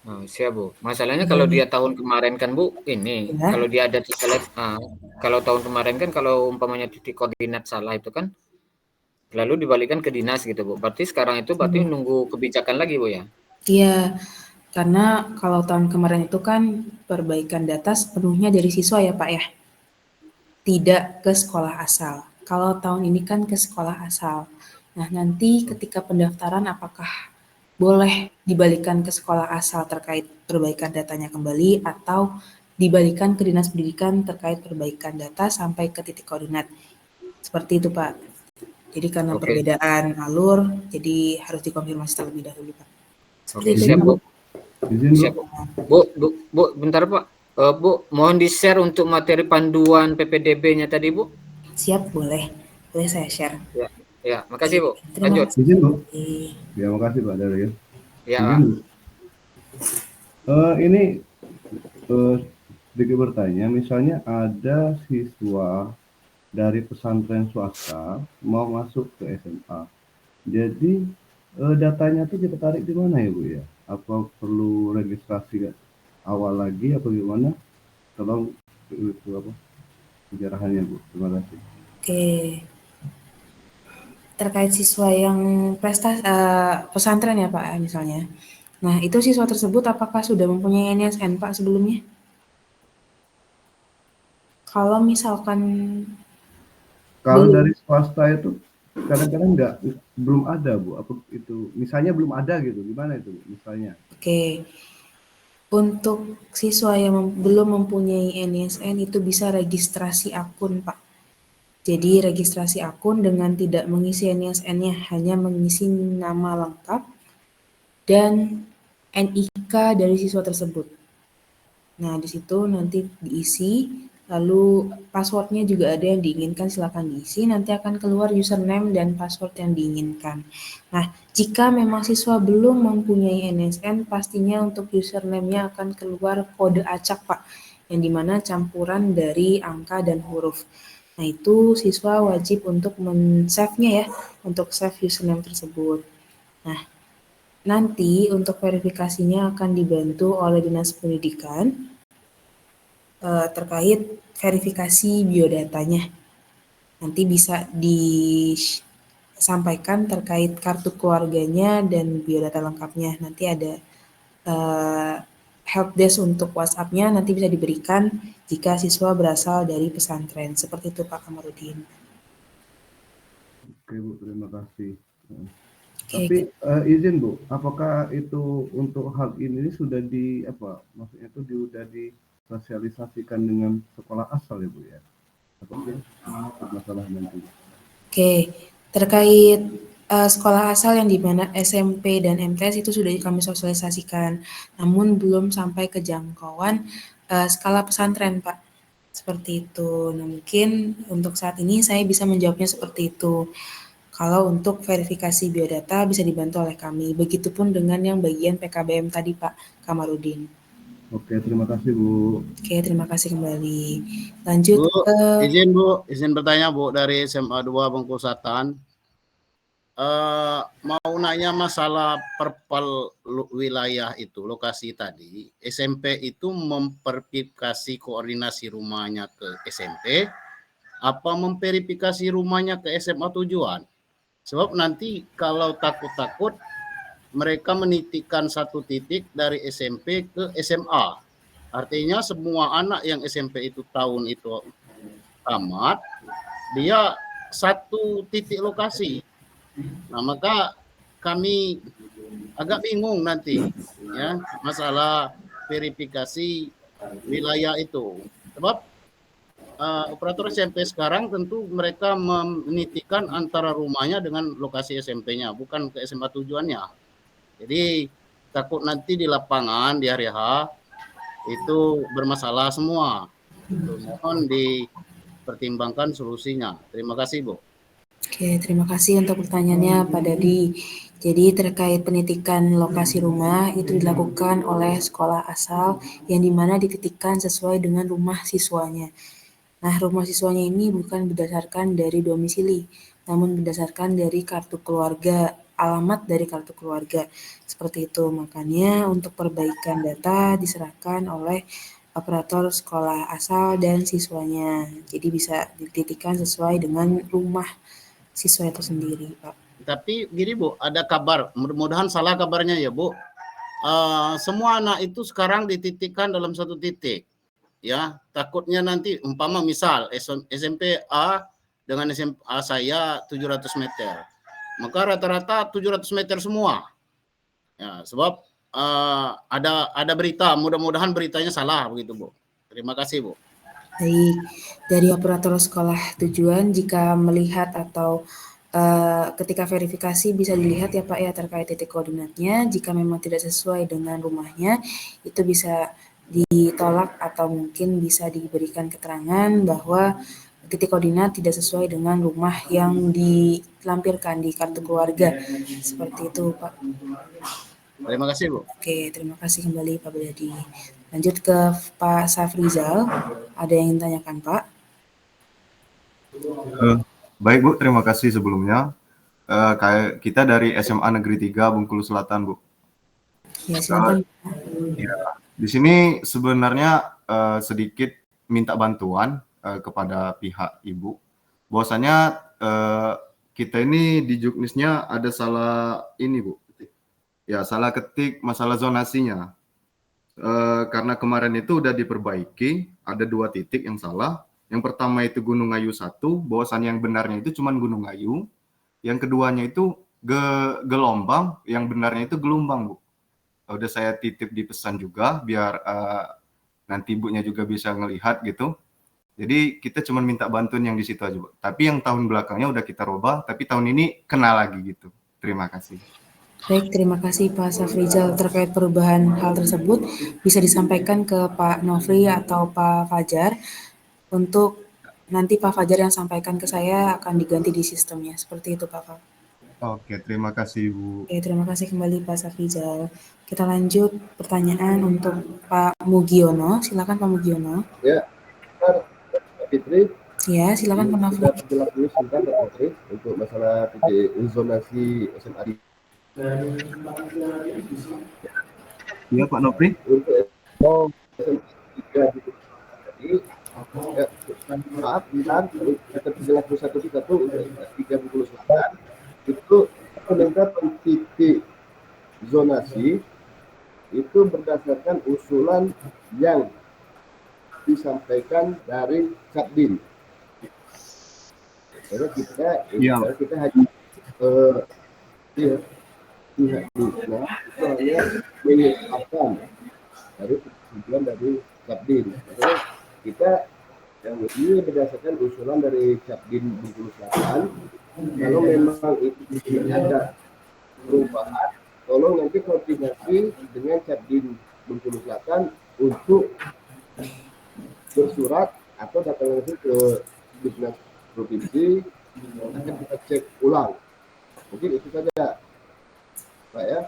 Oh, siap Bu. Masalahnya kalau dia tahun kemarin kan Bu, ini Ya. kalau dia ada kalau tahun kemarin kan kalau umpamanya titik koordinat salah itu kan lalu dibalikkan ke dinas gitu Bu. Berarti sekarang itu berarti nunggu kebijakan lagi Bu ya? Iya, karena kalau tahun kemarin itu kan perbaikan data sepenuhnya dari siswa ya Pak ya, tidak ke sekolah asal. Kalau tahun ini kan ke sekolah asal. Nah, nanti ketika pendaftaran apakah boleh dibalikan ke sekolah asal terkait perbaikan datanya kembali atau dibalikan ke dinas pendidikan terkait perbaikan data sampai ke titik koordinat. Seperti itu Pak. Jadi karena perbedaan alur, jadi harus dikonfirmasi terlebih dahulu Pak. Seperti itu Siap Bu. Izin Siap Bu. Bentar Pak. Bu, mohon di-share untuk materi panduan PPDB-nya tadi Bu. Siap, boleh. Boleh saya share. Ya, makasih Bu. Terima Lanjut. kasih. Izin Bu. Ya, makasih Pak Dalius. Ya. Izin Bu. Ini sedikit bertanya, misalnya ada siswa dari pesantren swasta mau masuk ke SMA. Jadi datanya itu kita tarik di mana ya Bu ya? Apa perlu registrasi awal lagi atau gimana? Tolong itu apa penjelasannya Bu. Terima kasih. Oke. Terkait siswa yang pesantren ya Pak misalnya. Nah, itu siswa tersebut apakah sudah mempunyai NISN Pak sebelumnya? Kalau misalkan Kalau dari swasta itu kadang-kadang belum ada Bu. Apa itu misalnya belum ada gitu. Gimana itu misalnya? Oke. Untuk siswa yang belum mempunyai NISN itu bisa registrasi akun Pak. Jadi registrasi akun dengan tidak mengisi NISN-nya, hanya mengisi nama lengkap dan NIK dari siswa tersebut. Nah, di situ nanti diisi, lalu password-nya juga ada yang diinginkan, silakan diisi, nanti akan keluar username dan password yang diinginkan. Nah, jika memang siswa belum mempunyai NISN, pastinya untuk username-nya akan keluar kode acak Pak, yang dimana campuran dari angka dan huruf. Nah, itu siswa wajib untuk men-save-nya ya, untuk save username tersebut. Nah, nanti untuk verifikasinya akan dibantu oleh Dinas Pendidikan terkait verifikasi biodatanya. Nanti bisa disampaikan terkait kartu keluarganya dan biodata lengkapnya. Nanti ada helpdesk untuk WhatsApp-nya nanti bisa diberikan jika siswa berasal dari pesantren. Seperti itu Pak Kamarudin. Oke Bu, terima kasih. Tapi izin Bu, apakah itu untuk hal ini sudah maksudnya itu sudah disosialisasikan dengan sekolah asal ya Bu ya? Apakah masalah nanti? Oke, terkait sekolah asal yang di mana SMP dan MTS itu sudah kami sosialisasikan, namun belum sampai ke jangkauan skala pesantren Pak. Seperti itu. Nah, mungkin untuk saat ini saya bisa menjawabnya seperti itu. Kalau untuk verifikasi biodata bisa dibantu oleh kami. Begitupun dengan yang bagian PKBM tadi Pak Kamarudin. Oke, terima kasih Bu. Oke, terima kasih kembali. Lanjut Bu, izin bertanya Bu dari SMA 2 Bangkusatan. Mau nanya masalah perpal wilayah itu, lokasi tadi. SMP itu memverifikasi koordinasi rumahnya ke SMP, apa memverifikasi rumahnya ke SMA tujuan? Sebab nanti kalau takut-takut mereka menitipkan satu titik dari SMP ke SMA. Artinya semua anak yang SMP itu tahun itu tamat, dia satu titik lokasi. Nah, maka kami agak bingung nanti ya masalah verifikasi wilayah itu. Sebab operator SMP sekarang tentu mereka menitikan antara rumahnya dengan lokasi SMP-nya, bukan ke SMA tujuannya. Jadi takut nanti di lapangan di hari H itu bermasalah semua. Itu mohon dipertimbangkan solusinya. Terima kasih, Bu. Oke, terima kasih untuk pertanyaannya Pak Dadi. Jadi terkait penitikan lokasi rumah itu dilakukan oleh sekolah asal yang dimana dititikkan sesuai dengan rumah siswanya. Nah, rumah siswanya ini bukan berdasarkan dari domisili, namun berdasarkan dari kartu keluarga, alamat dari kartu keluarga. Seperti itu. Makanya untuk perbaikan data diserahkan oleh operator sekolah asal dan siswanya. Jadi bisa dititikkan sesuai dengan rumah siswa itu sendiri, Pak. Tapi gini, Bu, ada kabar, mudah-mudahan salah kabarnya ya, Bu. Semua anak itu sekarang dititikkan dalam satu titik. Ya, takutnya nanti umpama misal SMP A dengan SMA saya 700 meter. Maka rata-rata 700 meter semua. Ya, sebab ada berita, mudah-mudahan beritanya salah begitu, Bu. Terima kasih, Bu. Baik, dari operator sekolah tujuan jika melihat atau ketika verifikasi bisa dilihat ya Pak ya terkait titik koordinatnya, jika memang tidak sesuai dengan rumahnya, itu bisa ditolak atau mungkin bisa diberikan keterangan bahwa titik koordinat tidak sesuai dengan rumah yang dilampirkan di kartu keluarga. Seperti itu, Pak. Terima kasih, Bu. Oke, terima kasih kembali Pak Dadi. Lanjut ke Pak Safrizal. Ada yang ingin tanyakan, Pak? Baik, Bu. Terima kasih sebelumnya. Kayak kita dari SMA Negeri 3 Bengkulu Selatan, Bu. Ya, silakan. Ya, di sini sebenarnya sedikit minta bantuan kepada pihak Ibu. Bahwasanya kita ini di Juknisnya ada salah ini, Bu. Ya, salah ketik masalah zonasinya. Karena kemarin itu udah diperbaiki, ada 2 titik yang salah. Yang pertama itu Gunung Ayu 1, bahwasannya yang benarnya itu cuma Gunung Ayu. Yang keduanya itu Gelombang, yang benarnya itu Gelombang, Bu. Udah saya titip di pesan juga, biar nanti ibunya juga bisa ngelihat gitu. Jadi kita cuma minta bantuan yang di situ aja, Bu. Tapi yang tahun belakangnya udah kita robah, tapi tahun ini kena lagi gitu. Terima kasih. Baik, terima kasih Pak Safrizal. Terkait perubahan hal tersebut bisa disampaikan ke Pak Nofri atau Pak Fajar. Untuk nanti Pak Fajar yang sampaikan ke saya akan diganti di sistemnya. Seperti itu Pak. Oke, terima kasih Bu. Oke, terima kasih kembali Pak Safrizal. Kita lanjut pertanyaan untuk Pak Mugiono. Silakan Pak Mugiono. Ya, Pak Fitri. Ya, silakan Pak Nofri. Jelas dulu sebentar Pak Nofri untuk masalah titik zonasi SMA. Iya Pak Nofri. Untuk SMA 3 tadi, maaf, kita jelas satu kita tuh untuk 3 Bengkulu Selatan itu penentuan titik zonasi itu berdasarkan usulan yang disampaikan dari Capdin. Karena kita hanya pihak Dina itu hanya menyesuaikan dari tujuan dari Capdin. Karena kita yang ini berdasarkan usulan dari Capdin Bengkulu Selatan. Kalau memang itu ada perubahan, tolong nanti koordinasi dengan Capdin Bengkulu Selatan untuk bersurat atau datang langsung ke Dinas Provinsi, akan kita cek ulang. Mungkin itu saja, Pak ya.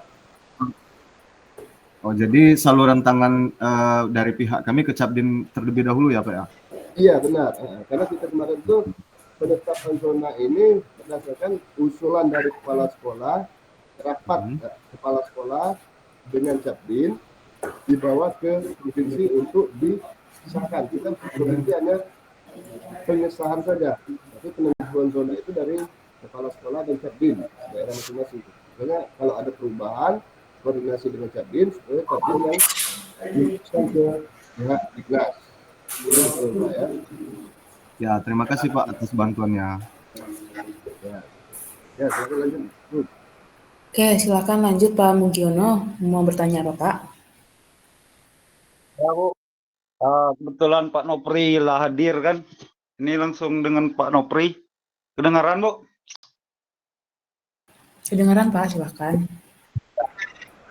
Oh, jadi saluran tangan dari pihak kami ke Capdin terlebih dahulu ya Pak ya? Iya benar, karena kita kemarin tuh penetapan zona ini berdasarkan usulan dari kepala sekolah, rapat kepala sekolah dengan Capdin dibawa ke provinsi untuk disahkan. Kita provinsi hanya pengesahan saja, tapi penentuan zona itu dari kepala sekolah dan Capdin daerah masing-masing. Makanya kalau ada perubahan koordinasi dengan Capdin supaya Capdin yang diusulkan ke pihak Dignas. Ya. Ya, terima kasih Pak atas bantuannya. Ya, silakan lanjut. Oke, silakan lanjut Pak Mugiono. Mau bertanya apa Pak? Ya Bu, kebetulan Pak Nopri lah hadir kan. Ini langsung dengan Pak Nopri. Kedengaran Bu? Kedengaran Pak, silakan.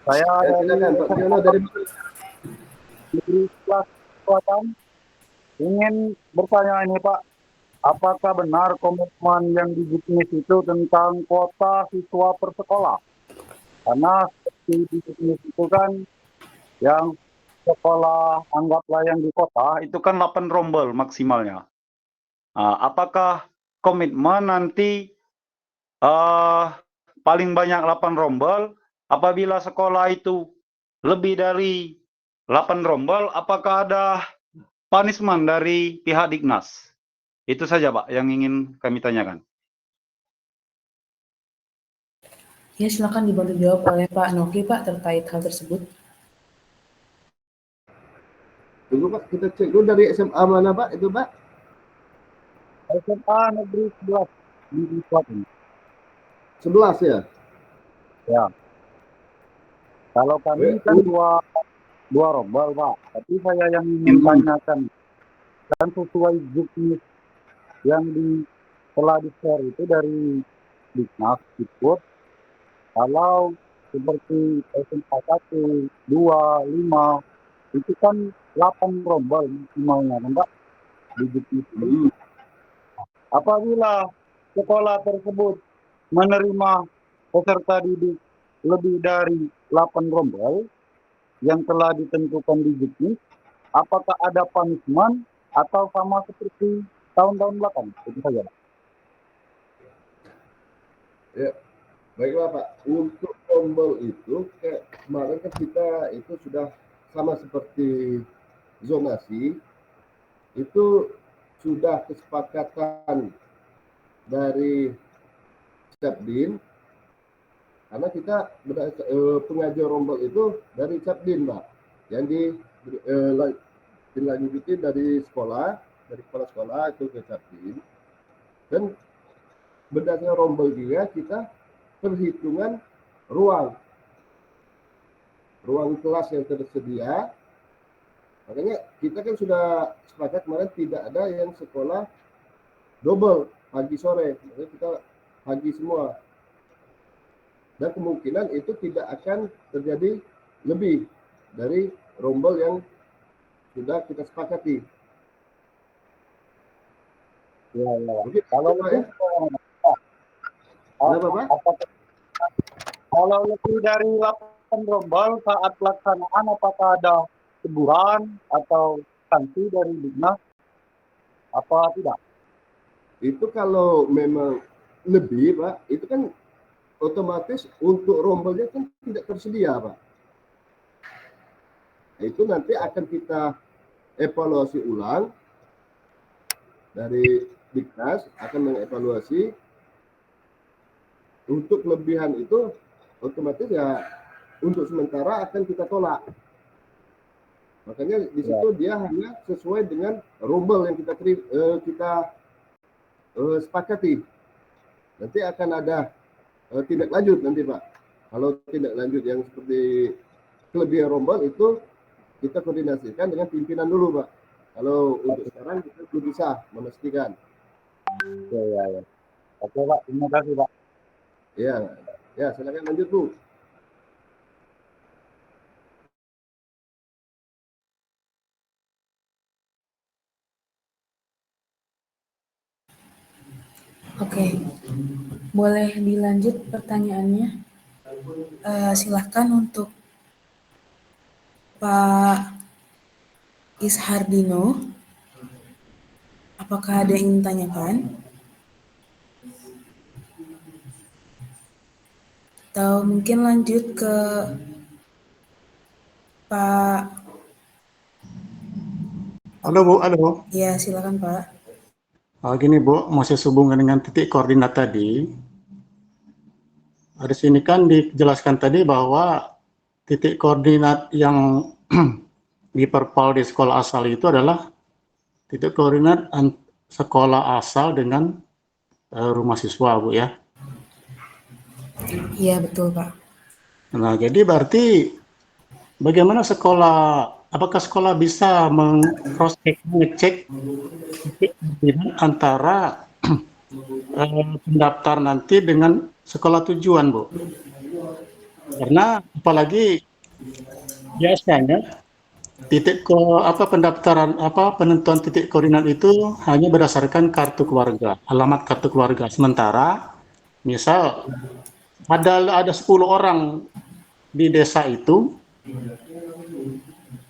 Saya silakan Pak Mugiono dari kelas kekuatan. Ingin bertanya ini Pak, apakah benar komitmen yang di Juknis itu tentang kuota siswa per sekolah? Karena seperti di Juknis itu kan yang sekolah anggaplah yang di kota itu kan 8 rombel maksimalnya. Apakah komitmen nanti paling banyak 8 rombel, apabila sekolah itu lebih dari 8 rombel, apakah ada punishment dari pihak Dignas? Itu saja Pak yang ingin kami tanyakan. Ya, silakan dibantu jawab oleh Pak Noki Pak terkait hal tersebut. Tunggu Pak, kita cek dulu dari SMA mana Pak itu Pak? SMA Negeri 11 di Klaten. 11 ya? Ya. Kalau kami kan dua rombel Pak, tapi saya yang ingin tanyakan kan sesuai Juknis yang telah di-share itu dari Dignas ikut, kalau seperti SMA 1, 2, 5 itu kan 8 rombel maksimalnya kan Pak di Juknis. Apabila sekolah tersebut menerima peserta didik lebih dari 8 rombel yang telah ditentukan di Juknis, apakah ada punishment atau sama seperti tahun-tahun belakang? Itu saja Pak. Ya, baiklah Pak. Untuk rombel itu kemarin kan kita itu sudah sama seperti zonasi, itu sudah kesepakatan dari Capdin, karena kita pengajar rombel itu dari Capdin Pak, yang dilanjuti dari sekolah, dari kepala sekolah itu ke Capdin, dan berdasarkan rombel juga kita perhitungan ruang kelas yang tersedia. Makanya kita kan sudah sepakat kemarin tidak ada yang sekolah double pagi sore, makanya kita pagi semua. Dan kemungkinan itu tidak akan terjadi lebih dari rombel yang sudah kita sepakati. Ya. Mungkin, kalau ya. Kalau lebih dari 8 rombel saat pelaksanaan, apakah ada teguran atau sanksi dari Dignas? Apa tidak? Itu kalau memang lebih Pak, itu kan otomatis untuk rombelnya kan tidak tersedia Pak. Itu nanti akan kita evaluasi ulang, dari Dignas akan mengevaluasi. Untuk kelebihan itu otomatis ya untuk sementara akan kita tolak. Makanya di situ dia hanya sesuai dengan rombel yang kita sepakati. Nanti akan ada tindak lanjut nanti Pak. Kalau tindak lanjut yang seperti kelebihan rombel itu kita koordinasikan dengan pimpinan dulu Pak. Kalau untuk sekarang kita belum bisa memastikan. Ya. Oke Pak, terima kasih Pak. Ya, silakan lanjut Bu. Oke, boleh dilanjut pertanyaannya. Silahkan untuk Pak Ishardino. Apakah ada yang ingin ditanyakan? Atau mungkin lanjut ke Pak. Halo Bu, halo. Ya, silakan Pak. Gini Bu, masih sehubungan dengan titik koordinat tadi. Di sini kan dijelaskan tadi bahwa titik koordinat yang diperpal di sekolah asal itu adalah titik koordinat sekolah asal dengan rumah siswa Bu ya. Iya betul Pak. Nah jadi berarti bagaimana apakah sekolah bisa mengecek antara pendaftar nanti dengan sekolah tujuan Bu? Karena apalagi biasanya pendaftaran penentuan titik koordinat itu hanya berdasarkan kartu keluarga, alamat kartu keluarga. Sementara misal ada 10 orang di desa itu,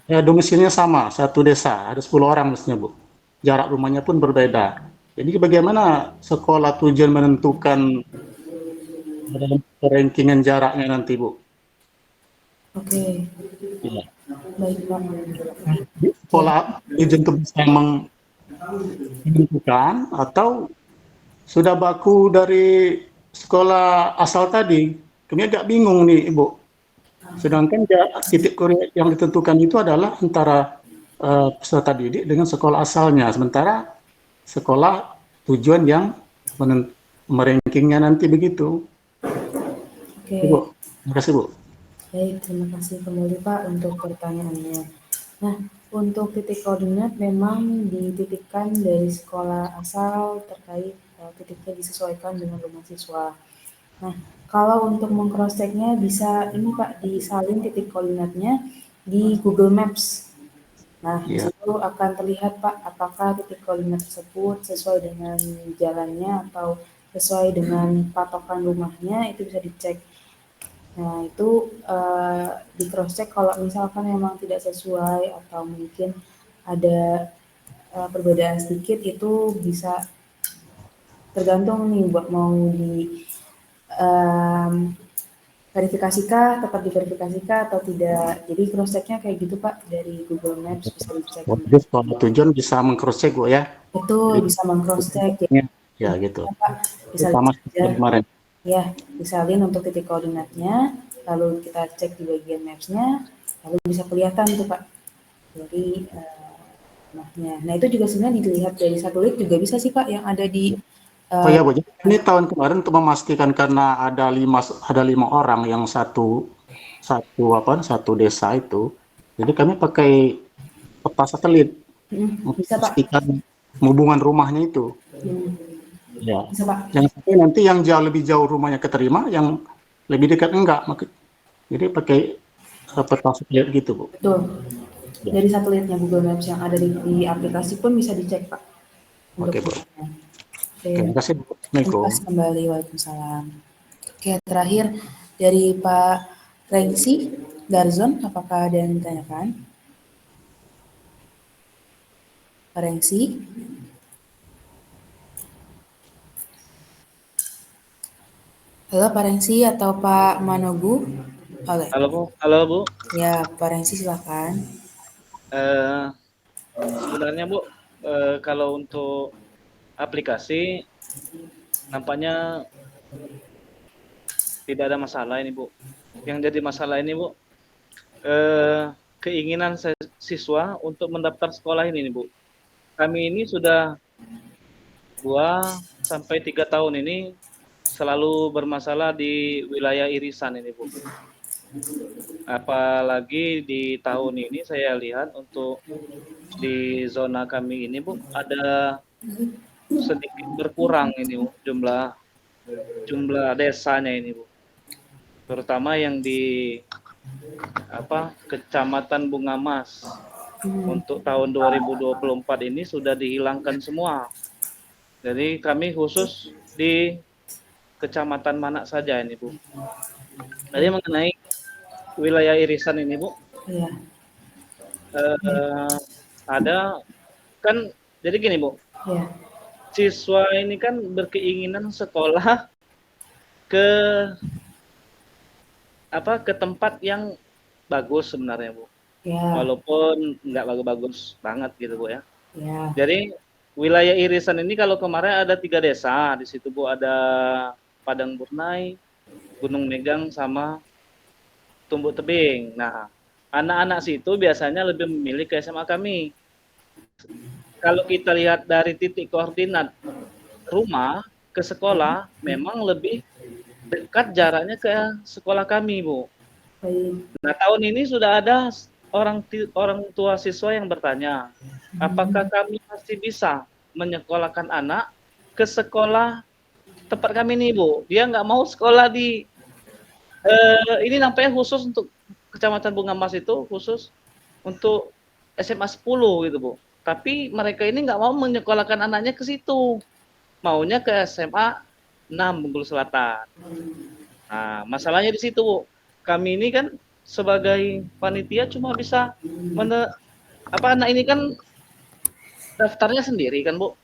domisilinya sama, satu desa, ada 10 orang mestinya, Bu. Jarak rumahnya pun berbeda. Jadi bagaimana sekolah tujuan menentukan dalam rankingan jaraknya nanti, Bu? Oke, Iya. baik Pak. Sekolah tujuan itu bisa menentukan atau sudah baku dari sekolah asal tadi? Kami agak bingung nih, Ibu. Sedangkan titik koordinat yang ditentukan itu adalah antara peserta didik dengan sekolah asalnya. Sementara sekolah tujuan yang merankingnya nanti begitu. Oke. Ibu, terima kasih, Bu. Baik, terima kasih kembali Pak untuk pertanyaannya. Nah, untuk titik koordinat memang dititikkan dari sekolah asal terkait titiknya disesuaikan dengan rumah siswa. Nah, kalau untuk meng-cross-check-nya bisa ini Pak, disalin titik koordinatnya di Google Maps. Nah, di situ akan terlihat Pak, apakah titik koordinat tersebut sesuai dengan jalannya atau sesuai dengan patokan rumahnya, itu bisa dicek. Nah, itu di cross-check kalau misalkan memang tidak sesuai atau mungkin ada perbedaan sedikit, itu bisa tergantung nih buat mau di verifikasikah, tepat diverifikasi atau tidak. Jadi cross-check-nya kayak gitu Pak, dari Google Maps bisa dicek. Jadi sekolah tujuan bisa meng-cross-check, Bu, ya? Betul, bisa meng-cross-check. Ya, gitu. Pak, bisa Sama aja. kemarin. Ya, disalin untuk titik koordinatnya, lalu kita cek di bagian maps-nya, lalu bisa kelihatan tuh Pak, dari rumahnya. Nah, itu juga sebenarnya dilihat dari satelit juga bisa sih Pak, yang ada di Oh ya, Bu. Ini tahun kemarin untuk memastikan karena ada 5 orang yang satu desa itu. Jadi kami pakai peta satelit untuk bisa Pak. memastikan hubungan rumahnya itu. Ya. Bisa Pak. Yang sampai nanti yang lebih jauh rumahnya keterima, yang lebih dekat enggak. Jadi pakai peta satelit gitu, Bu. Betul. Dari satelitnya Google Maps yang ada di aplikasi pun bisa dicek Pak. Oke, Bu. Oke, Terima kasih, Bu. Assalamualaikum. terima kasih kembali. Waalaikumsalam. Oke, terakhir dari Pak Rengsi Garzon, apakah ada yang ditanyakan? Pak Rengsi? Halo Pak Rengsi atau Pak Manogu? Halo Bu. Ya, Pak Rengsi silakan. Sebenarnya Bu, kalau untuk aplikasi nampaknya tidak ada masalah ini Bu. Yang jadi masalah ini Bu, keinginan siswa untuk mendaftar sekolah ini nih Bu. Kami ini sudah 2 sampai 3 tahun ini selalu bermasalah di wilayah irisan ini Bu. Apalagi di tahun ini saya lihat untuk di zona kami ini Bu, ada sedikit berkurang ini Bu, jumlah desanya ini Bu. Terutama yang di Kecamatan Bunga Mas. Untuk tahun 2024 ini sudah dihilangkan semua. Jadi kami khusus di kecamatan mana saja ini Bu. Jadi mengenai wilayah irisan ini Bu, Iya. ada kan, jadi gini Bu, Iya. siswa ini kan berkeinginan sekolah ke tempat yang bagus sebenarnya Bu. Ya. Walaupun nggak bagus-bagus banget gitu Bu ya. Ya. Jadi wilayah irisan ini kalau kemarin ada 3 desa di situ Bu, ada Padang Burnai, Gunung Megang sama Tumbuk Tebing. Nah, anak-anak situ biasanya lebih memilih ke SMA kami. Kalau kita lihat dari titik koordinat rumah ke sekolah, memang lebih dekat jaraknya ke sekolah kami, Bu. Nah, tahun ini sudah ada orang tua siswa yang bertanya, apakah kami masih bisa menyekolahkan anak ke sekolah tempat kami nih, Bu. Dia nggak mau sekolah di ini nampaknya khusus untuk Kecamatan Bunga Mas itu, khusus untuk SMA 10 gitu Bu. Tapi mereka ini nggak mau menyekolahkan anaknya ke situ, maunya ke SMA 6 Bengkulu Selatan. Nah, masalahnya di situ Bu. Kami ini kan sebagai panitia cuma bisa anak ini kan daftarnya sendiri kan Bu,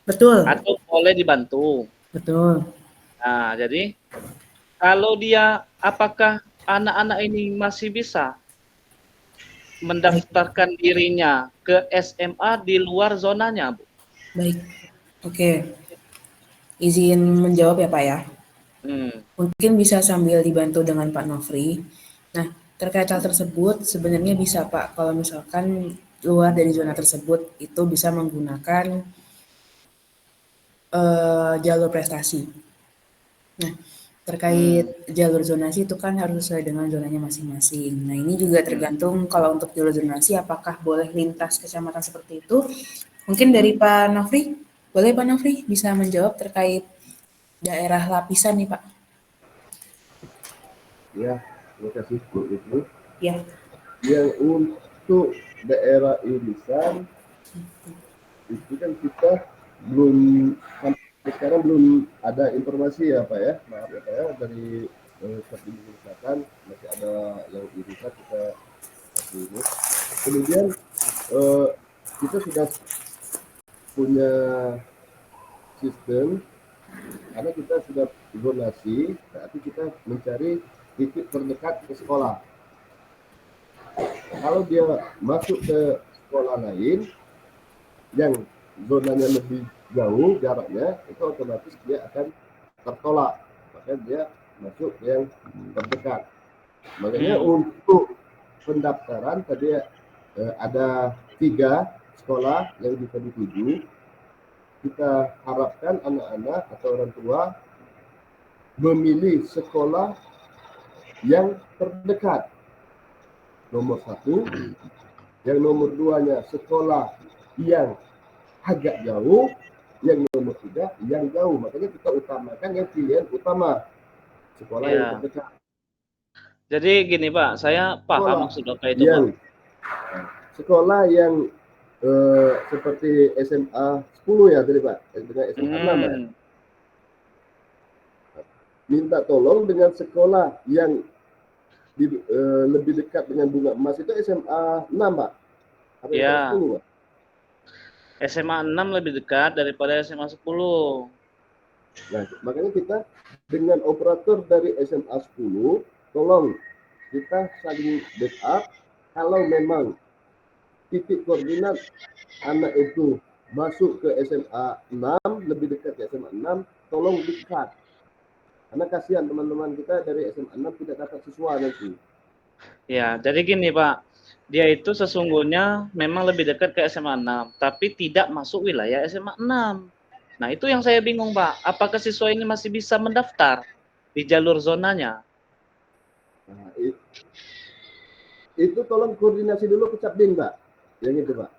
Betul, atau boleh dibantu. betul. Nah, jadi kalau dia apakah anak-anak ini masih bisa mendaftarkan dirinya ke SMA di luar zonanya, Bu? Baik, oke. Izin menjawab ya Pak ya. Mungkin bisa sambil dibantu dengan Pak Nofri. Nah, terkait hal tersebut sebenarnya bisa Pak, kalau misalkan luar dari zona tersebut itu bisa menggunakan jalur prestasi. Nah, terkait jalur zonasi itu kan harus sesuai dengan zonanya masing-masing. Nah, ini juga tergantung kalau untuk jalur zonasi apakah boleh lintas kecamatan seperti itu. Mungkin dari Pak Nofri, boleh Pak Nofri bisa menjawab terkait daerah lapisan nih Pak. Ya, terima kasih Bu Ibnu. Ya. Yang untuk daerah irisan itu kan kita belum sampai sekarang belum ada informasi ya Pak ya, maaf ya Pak ya, dari Stadion Selatan masih ada yang irisan kita kasih ini. Kemudian kita sudah punya sistem karena kita sudah zonasi, berarti kita mencari titik terdekat ke sekolah. Kalau dia masuk ke sekolah lain yang zonanya lebih jauh jaraknya, itu otomatis dia akan tertolak, maka dia masuk yang terdekat. Makanya untuk pendaftaran tadi ada 3 sekolah yang bisa dituju. Kita harapkan anak-anak atau orang tua memilih sekolah yang terdekat. Nomor 1, yang nomor 2-nya sekolah yang agak jauh, yang nomor 3 yang jauh. Makanya kita utamakan yang pilihan utama sekolah yang terdekat. Jadi gini Pak, saya paham maksud Bapak itu yang, Pak. Sekolah yang seperti SMA 10 ya tadi Pak, dengan SMA 6 ya. Minta tolong dengan sekolah yang lebih dekat dengan Bunga Emas itu SMA 6 Pak. Atau Ya. SMA 10 Pak? SMA 6 lebih dekat daripada SMA 10. Nah, makanya kita dengan operator dari SMA 10, tolong kita saling backup kalau memang titik koordinat anak itu masuk ke SMA 6, lebih dekat ke SMA 6, tolong dekat. Karena kasihan teman-teman kita dari SMA 6 tidak dapat siswa nanti. Ya, jadi gini Pak, dia itu sesungguhnya memang lebih dekat ke SMA 6, tapi tidak masuk wilayah SMA 6. Nah, itu yang saya bingung Pak, apakah siswa ini masih bisa mendaftar di jalur zonanya? Nah, itu tolong koordinasi dulu ke Capdin Pak, yang itu Pak.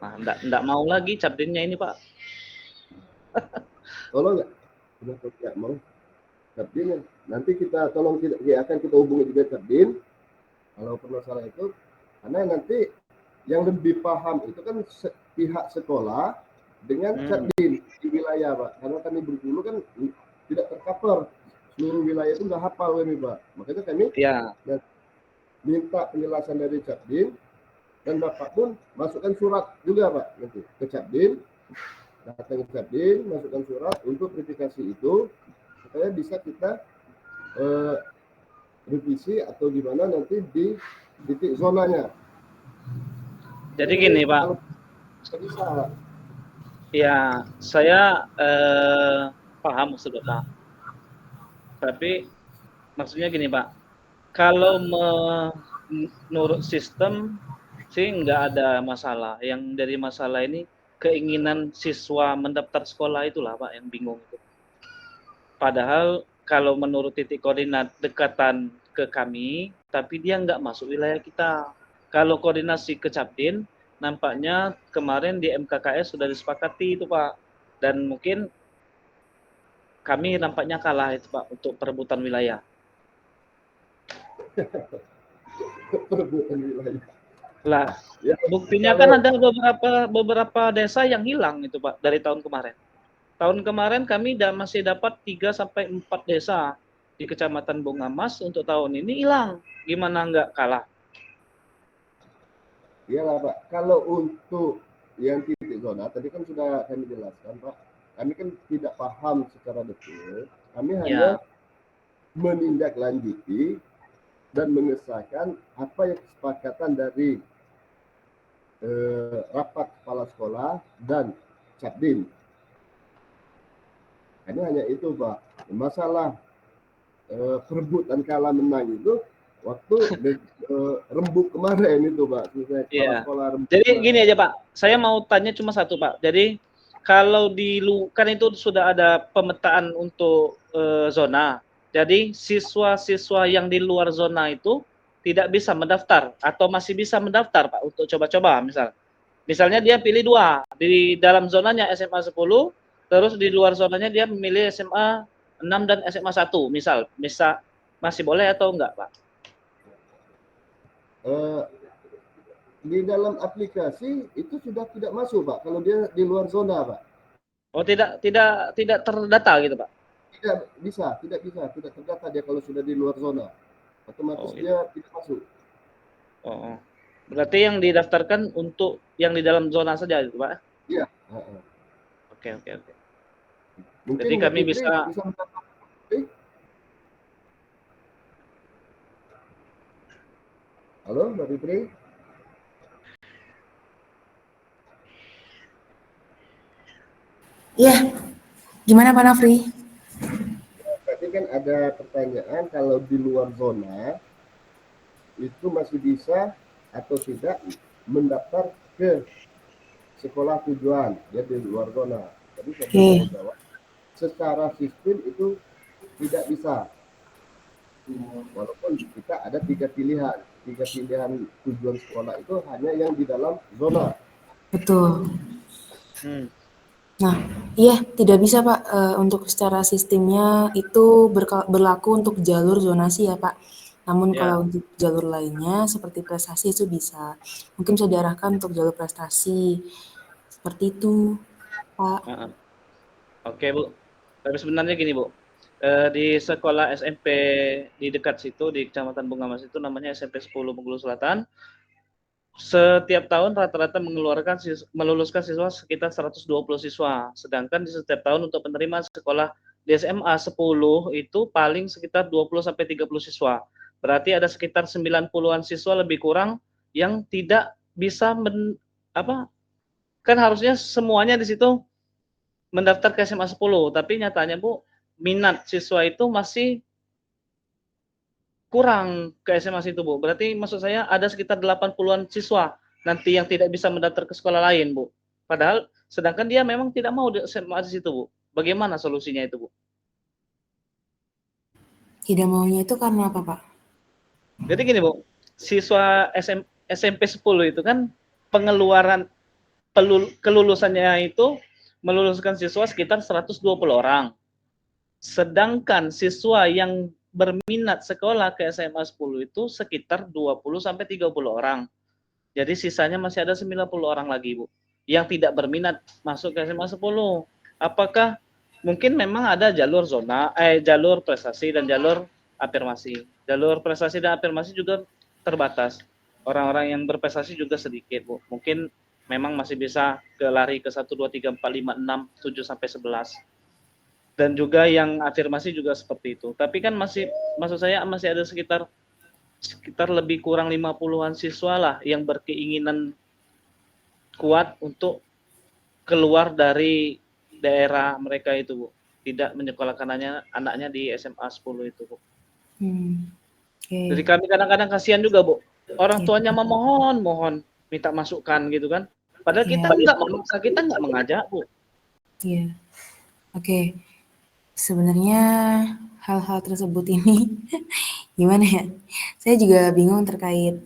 Nah, enggak mau lagi Capdinnya ini Pak. Tolong nggak? Kenapa tidak mau? Capdin, nanti kita tolong akan kita hubungi juga Capdin kalau permasalahan itu, karena nanti yang lebih paham itu kan pihak sekolah dengan Capdin di wilayah Pak, karena kami Bengkulu kan tidak tercover seluruh wilayah itu nggak hafal kami Pak, makanya kami minta penjelasan dari Capdin, dan Bapak pun masukkan surat juga Pak nanti ke Capdin, datang ke Capdin, masukkan surat untuk verifikasi itu supaya bisa kita revisi atau gimana nanti di titik zonanya. Jadi gini Pak, bisa Pak. Ya saya paham maksud Bapak, tapi maksudnya gini Pak, kalau menurut sistem sih nggak ada masalah, yang dari masalah ini keinginan siswa mendaftar sekolah itulah Pak yang bingung itu. Padahal kalau menurut titik koordinat dekatan ke kami, tapi dia nggak masuk wilayah kita. Kalau koordinasi ke Capdin, nampaknya kemarin di MKKS sudah disepakati itu Pak. Dan mungkin kami nampaknya kalah itu Pak untuk perebutan wilayah. Perebutan wilayah. Lah, Ya, buktinya kan kalau ada beberapa desa yang hilang itu Pak dari tahun kemarin. Tahun kemarin kami masih dapat 3 sampai 4 desa di Kecamatan Bungamas, untuk tahun ini hilang. Gimana nggak kalah? iyalah Pak, kalau untuk yang titik zona tadi kan sudah kami jelaskan Pak. Kami kan tidak paham secara detail. Kami hanya Ya, menindaklanjuti dan mengesahkan apa yang kesepakatan dari rapat kepala sekolah dan Capdim. Ini hanya itu Pak. Masalah perebutan kalah menang itu waktu rembuk kemarin itu Pak. Selesai kepala iya. sekolah rembuk Jadi kemarin. gini aja Pak, saya mau tanya cuma satu Pak. Jadi kalau kan itu sudah ada pemetaan untuk zona. Jadi siswa-siswa yang di luar zona itu tidak bisa mendaftar atau masih bisa mendaftar Pak untuk coba-coba Misalnya dia pilih 2, di dalam zonanya SMA 10, terus di luar zonanya dia memilih SMA 6 dan SMA 1 bisa masih boleh atau enggak Pak? Di dalam aplikasi itu sudah tidak masuk Pak kalau dia di luar zona Pak. Oh, tidak terdata gitu Pak? Tidak terdata dia kalau sudah di luar zona. Otomatis Oh, dia tidak masuk. Oh. Berarti yang didaftarkan untuk yang di dalam zona saja itu Pak? Iya. Oke. Mungkin Jadi Mbak kami Fitri bisa mendapatkan. Halo Mbak Fitri. Iya, gimana Pak Nafri? Berarti kan ada pertanyaan kalau di luar zona itu masih bisa atau tidak mendaftar ke sekolah tujuan dia di luar zona. Jadi saya mau jawab secara sistem itu tidak bisa. Walaupun kita ada 3 pilihan tujuan sekolah itu hanya yang di dalam zona. Betul. Nah, iya tidak bisa Pak, untuk secara sistemnya itu berlaku untuk jalur zonasi ya Pak. Namun kalau untuk jalur lainnya seperti prestasi itu bisa. Mungkin bisa diarahkan untuk jalur prestasi. Seperti itu, Pak. Oke Bu. Tapi sebenarnya gini Bu, di sekolah SMP di dekat situ di Kecamatan Bungamas itu namanya SMP 10 Bengkulu Selatan. Setiap tahun rata-rata meluluskan siswa sekitar 120 siswa. Sedangkan di setiap tahun untuk penerimaan sekolah di SMA 10 itu paling sekitar 20 sampai 30 siswa. Berarti ada sekitar 90-an siswa lebih kurang yang tidak bisa kan harusnya semuanya di situ mendaftar ke SMA 10, tapi nyatanya Bu, minat siswa itu masih kurang ke SMA situ Bu. Berarti maksud saya ada sekitar 80-an siswa nanti yang tidak bisa mendaftar ke sekolah lain Bu. Padahal sedangkan dia memang tidak mau di SMA di situ Bu. Bagaimana solusinya itu Bu? Tidak maunya itu karena apa Pak? Jadi gini Bu, siswa SMP 10 itu kan pengeluaran kelulusannya itu meluluskan siswa sekitar 120 orang. Sedangkan siswa yang berminat sekolah ke SMA 10 itu sekitar 20 sampai 30 orang. Jadi sisanya masih ada 90 orang lagi, Bu, yang tidak berminat masuk ke SMA 10. Apakah mungkin memang ada jalur jalur prestasi dan jalur afirmasi. Jalur prestasi dan afirmasi juga terbatas. Orang-orang yang berprestasi juga sedikit, Bu. Mungkin memang masih bisa lari ke 1 2 3 4 5 6 7 sampai 11. Dan juga yang afirmasi juga seperti itu. Tapi kan maksud saya masih ada sekitar lebih kurang 50-an siswa lah yang berkeinginan kuat untuk keluar dari daerah mereka itu, Bu. Tidak menyekolahkan anaknya di SMA 10 itu, Bu. Jadi kami kadang-kadang kasihan juga, Bu. Orang tuanya mohon minta masukan gitu kan. Padahal kita nggak memaksa, kita nggak mengajak, Bu. Iya. Oke. Sebenarnya hal-hal tersebut ini gimana ya? Saya juga bingung terkait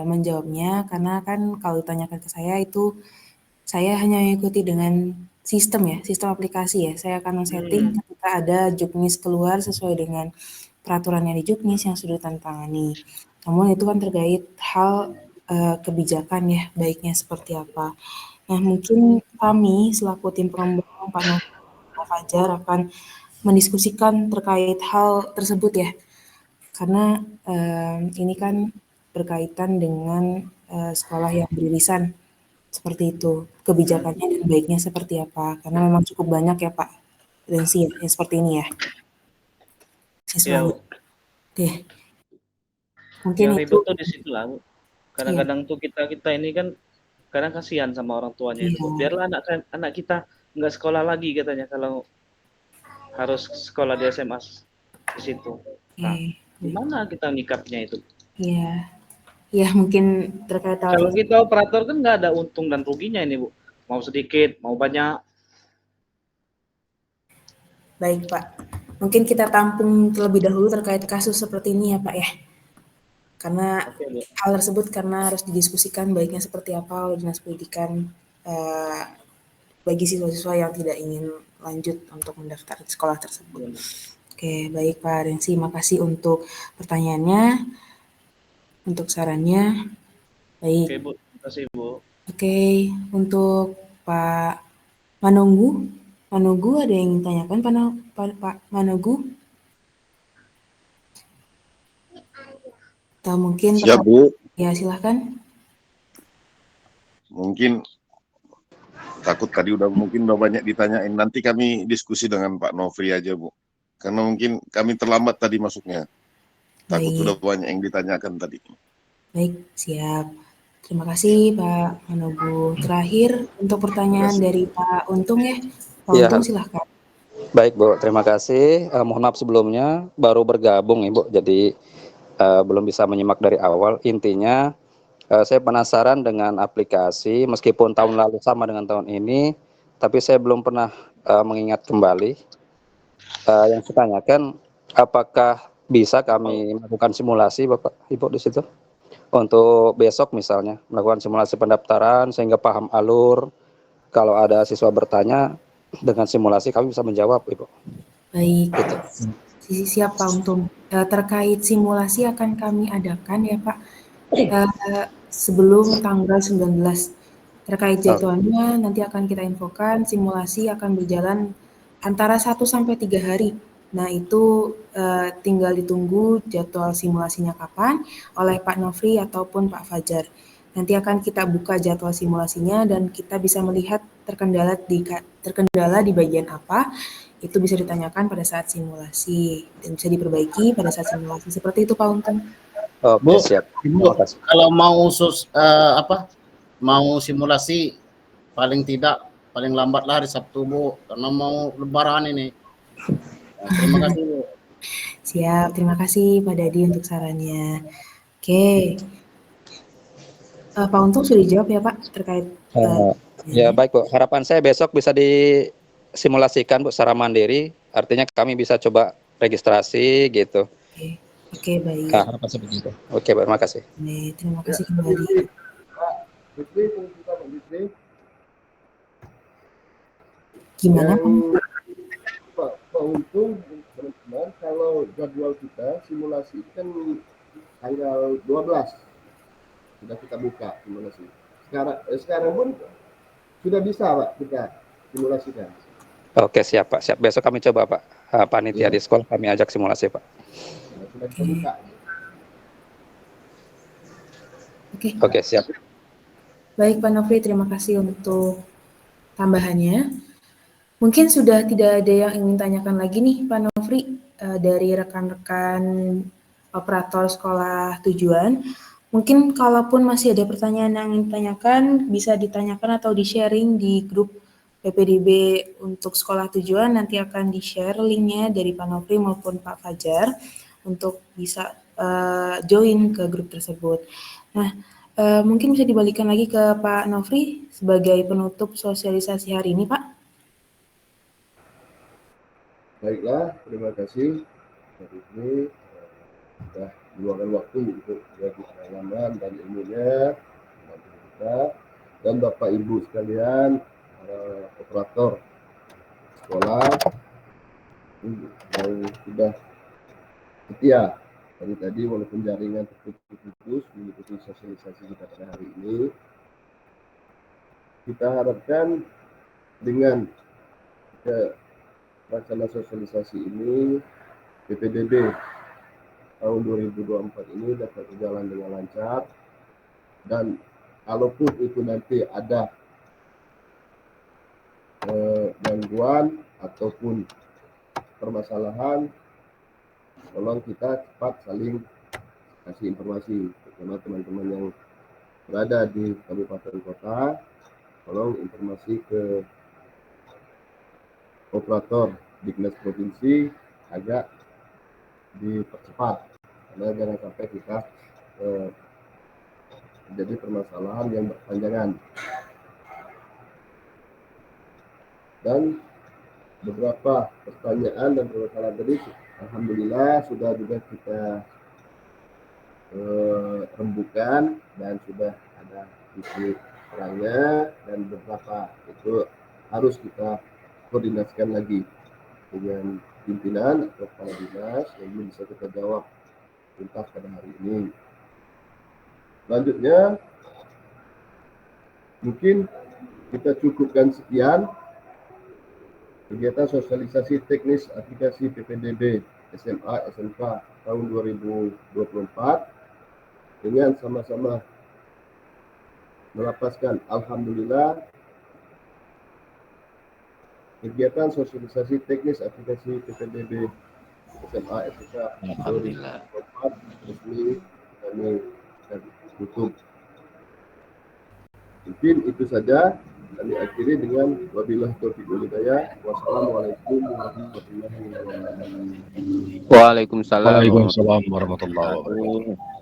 menjawabnya karena kan kalau ditanyakan ke saya itu saya hanya mengikuti dengan sistem aplikasi ya. Saya akan men-setting ketika ada juknis keluar sesuai dengan peraturan yang di juknis yang sudah ditandatangani. Namun itu kan terkait hal kebijakan ya, baiknya seperti apa. Nah, mungkin kami selaku tim pengembang Pak Novi, Pak Fajar akan mendiskusikan terkait hal tersebut ya, karena ini kan berkaitan dengan sekolah yang beririsan seperti itu, kebijakannya dan baiknya seperti apa, karena memang cukup banyak ya Pak Rensi yang seperti ini ya siswanya. Oke. Mungkin Yang itu ribet tuh di situ lah, Bu. iya, Kadang-kadang tuh kita ini kan kadang kasihan sama orang tuanya itu. iya, Biarlah anak kita nggak sekolah lagi katanya kalau harus sekolah di SMA di situ. Nah, oke. gimana kita nyikapnya itu? Iya, iya mungkin terkait hal Kalau tersebut. kita operator kan nggak ada untung dan ruginya ini, Bu. Mau sedikit, mau banyak. Baik Pak, mungkin kita tampung terlebih dahulu terkait kasus seperti ini ya Pak ya, karena Oke, Bu. hal tersebut karena harus didiskusikan baiknya seperti apa oleh Dinas Pendidikan bagi siswa-siswa yang tidak ingin lanjut untuk mendaftar di sekolah tersebut. Iya, Bu. Oke, baik Pak Rensi, makasih untuk pertanyaannya, untuk sarannya. Baik. Oke, Bu. Terima kasih, Bu. Oke, untuk Pak Manunggu, ada yang ingin tanyakan Pak Manunggu? Atau mungkin Siap, Bu. ya silahkan. Mungkin takut tadi mungkin udah banyak ditanyain. Nanti kami diskusi dengan Pak Nofri aja, Bu. Karena mungkin kami terlambat tadi masuknya. Takut Baik. udah banyak yang ditanyakan tadi. Baik, siap. Terima kasih Pak Manogu. Terakhir untuk pertanyaan dari Pak Untung ya. Pak Iya. Untung silahkan. Baik Bu, terima kasih. Mohon maaf sebelumnya baru bergabung Ibu, jadi belum bisa menyimak dari awal. Intinya saya penasaran dengan aplikasi, meskipun tahun lalu sama dengan tahun ini, tapi saya belum pernah mengingat kembali. Yang saya tanyakan, apakah bisa kami melakukan simulasi Bapak Ibu di situ? Untuk besok misalnya, melakukan simulasi pendaftaran sehingga paham alur. Kalau ada siswa bertanya, dengan simulasi kami bisa menjawab, Ibu. Baik. Gitu. Siap Pak Untung. Terkait simulasi akan kami adakan ya Pak sebelum tanggal 19. Terkait jadwalnya nanti akan kita infokan, simulasi akan berjalan antara 1 sampai 3 hari. Nah itu tinggal ditunggu jadwal simulasinya kapan oleh Pak Nofri ataupun Pak Fajar. Nanti akan kita buka jadwal simulasinya dan kita bisa melihat terkendala di bagian apa, itu bisa ditanyakan pada saat simulasi dan bisa diperbaiki pada saat simulasi. Seperti itu Pak Untung. Oke, siap. Ibu, kalau mau mau simulasi paling lambatlah hari Sabtu Bu, karena mau Lebaran ini. Nah, terima kasih Bu. Siap, terima kasih Pak Dadi untuk sarannya. Oke. Pak Untung sudah dijawab ya Pak terkait ya baik Bu, harapan saya besok bisa disimulasikan Bu secara mandiri, artinya kami bisa coba registrasi gitu. Oke, baik. Nah, harapan saya begitu. Oke, terima kasih. Terima kasih kembali. Gimana Pak Untung, teman-teman, kalau jadwal kita simulasi kan tanggal 12 sudah kita buka simulasi. Sekarang pun sudah bisa Pak kita simulasikan. Oke, siap Pak. Siap. Besok kami coba Pak. Panitia di sekolah kami ajak simulasi Pak. Sudah kita buka. Oke, siap. Baik Pak Nofri, terima kasih untuk tambahannya. Mungkin sudah tidak ada yang ingin tanyakan lagi nih Pak Nofri dari rekan-rekan operator sekolah tujuan. Mungkin kalaupun masih ada pertanyaan yang ingin ditanyakan, bisa ditanyakan atau di-sharing di grup PPDB untuk sekolah tujuan. Nanti akan di-share linknya dari Pak Nofri maupun Pak Fajar untuk bisa join ke grup tersebut. Nah, mungkin bisa dibalikan lagi ke Pak Nofri sebagai penutup sosialisasi hari ini, Pak. Baiklah, terima kasih. Hari ini sudah meluangkan waktu untuk berbagi pengalaman dan ilmunya kita dan Bapak Ibu sekalian, operator sekolah yang sudah setia dari tadi walaupun jaringan terputus fokus mengikuti sosialisasi kita pada hari ini. Kita harapkan dengan rencana sosialisasi ini, PPDB tahun 2024 ini dapat berjalan dengan lancar, dan kalaupun itu nanti ada gangguan ataupun permasalahan, tolong kita cepat saling kasih informasi, terutama teman-teman yang berada di kabupaten kota, tolong informasi ke operator Dinas Provinsi agak dipercepat, karena jangan sampai kita menjadi permasalahan yang berkepanjangan. Dan beberapa pertanyaan dan permasalahan tadi, alhamdulillah sudah juga kita rembukan dan sudah ada isi terangnya, dan beberapa itu harus kita koordinasikan lagi dengan pimpinan atau kepala dinas yang belum bisa kita jawab tuntas pada hari ini. Selanjutnya mungkin kita cukupkan sekian kegiatan sosialisasi teknis aplikasi PPDB SMA SMK tahun 2024 dengan sama-sama melapaskan alhamdulillah kegiatan sosialisasi teknis aplikasi PPDB SMA SMK 2024 resmi kami tutup. Mungkin itu saja. Kami akhiri dengan wabillahi taufiq wal hidayah. Wassalamualaikum warahmatullahi wabarakatuh. Waalaikumsalam. Waalaikumsalam warahmatullahi wabarakatuh.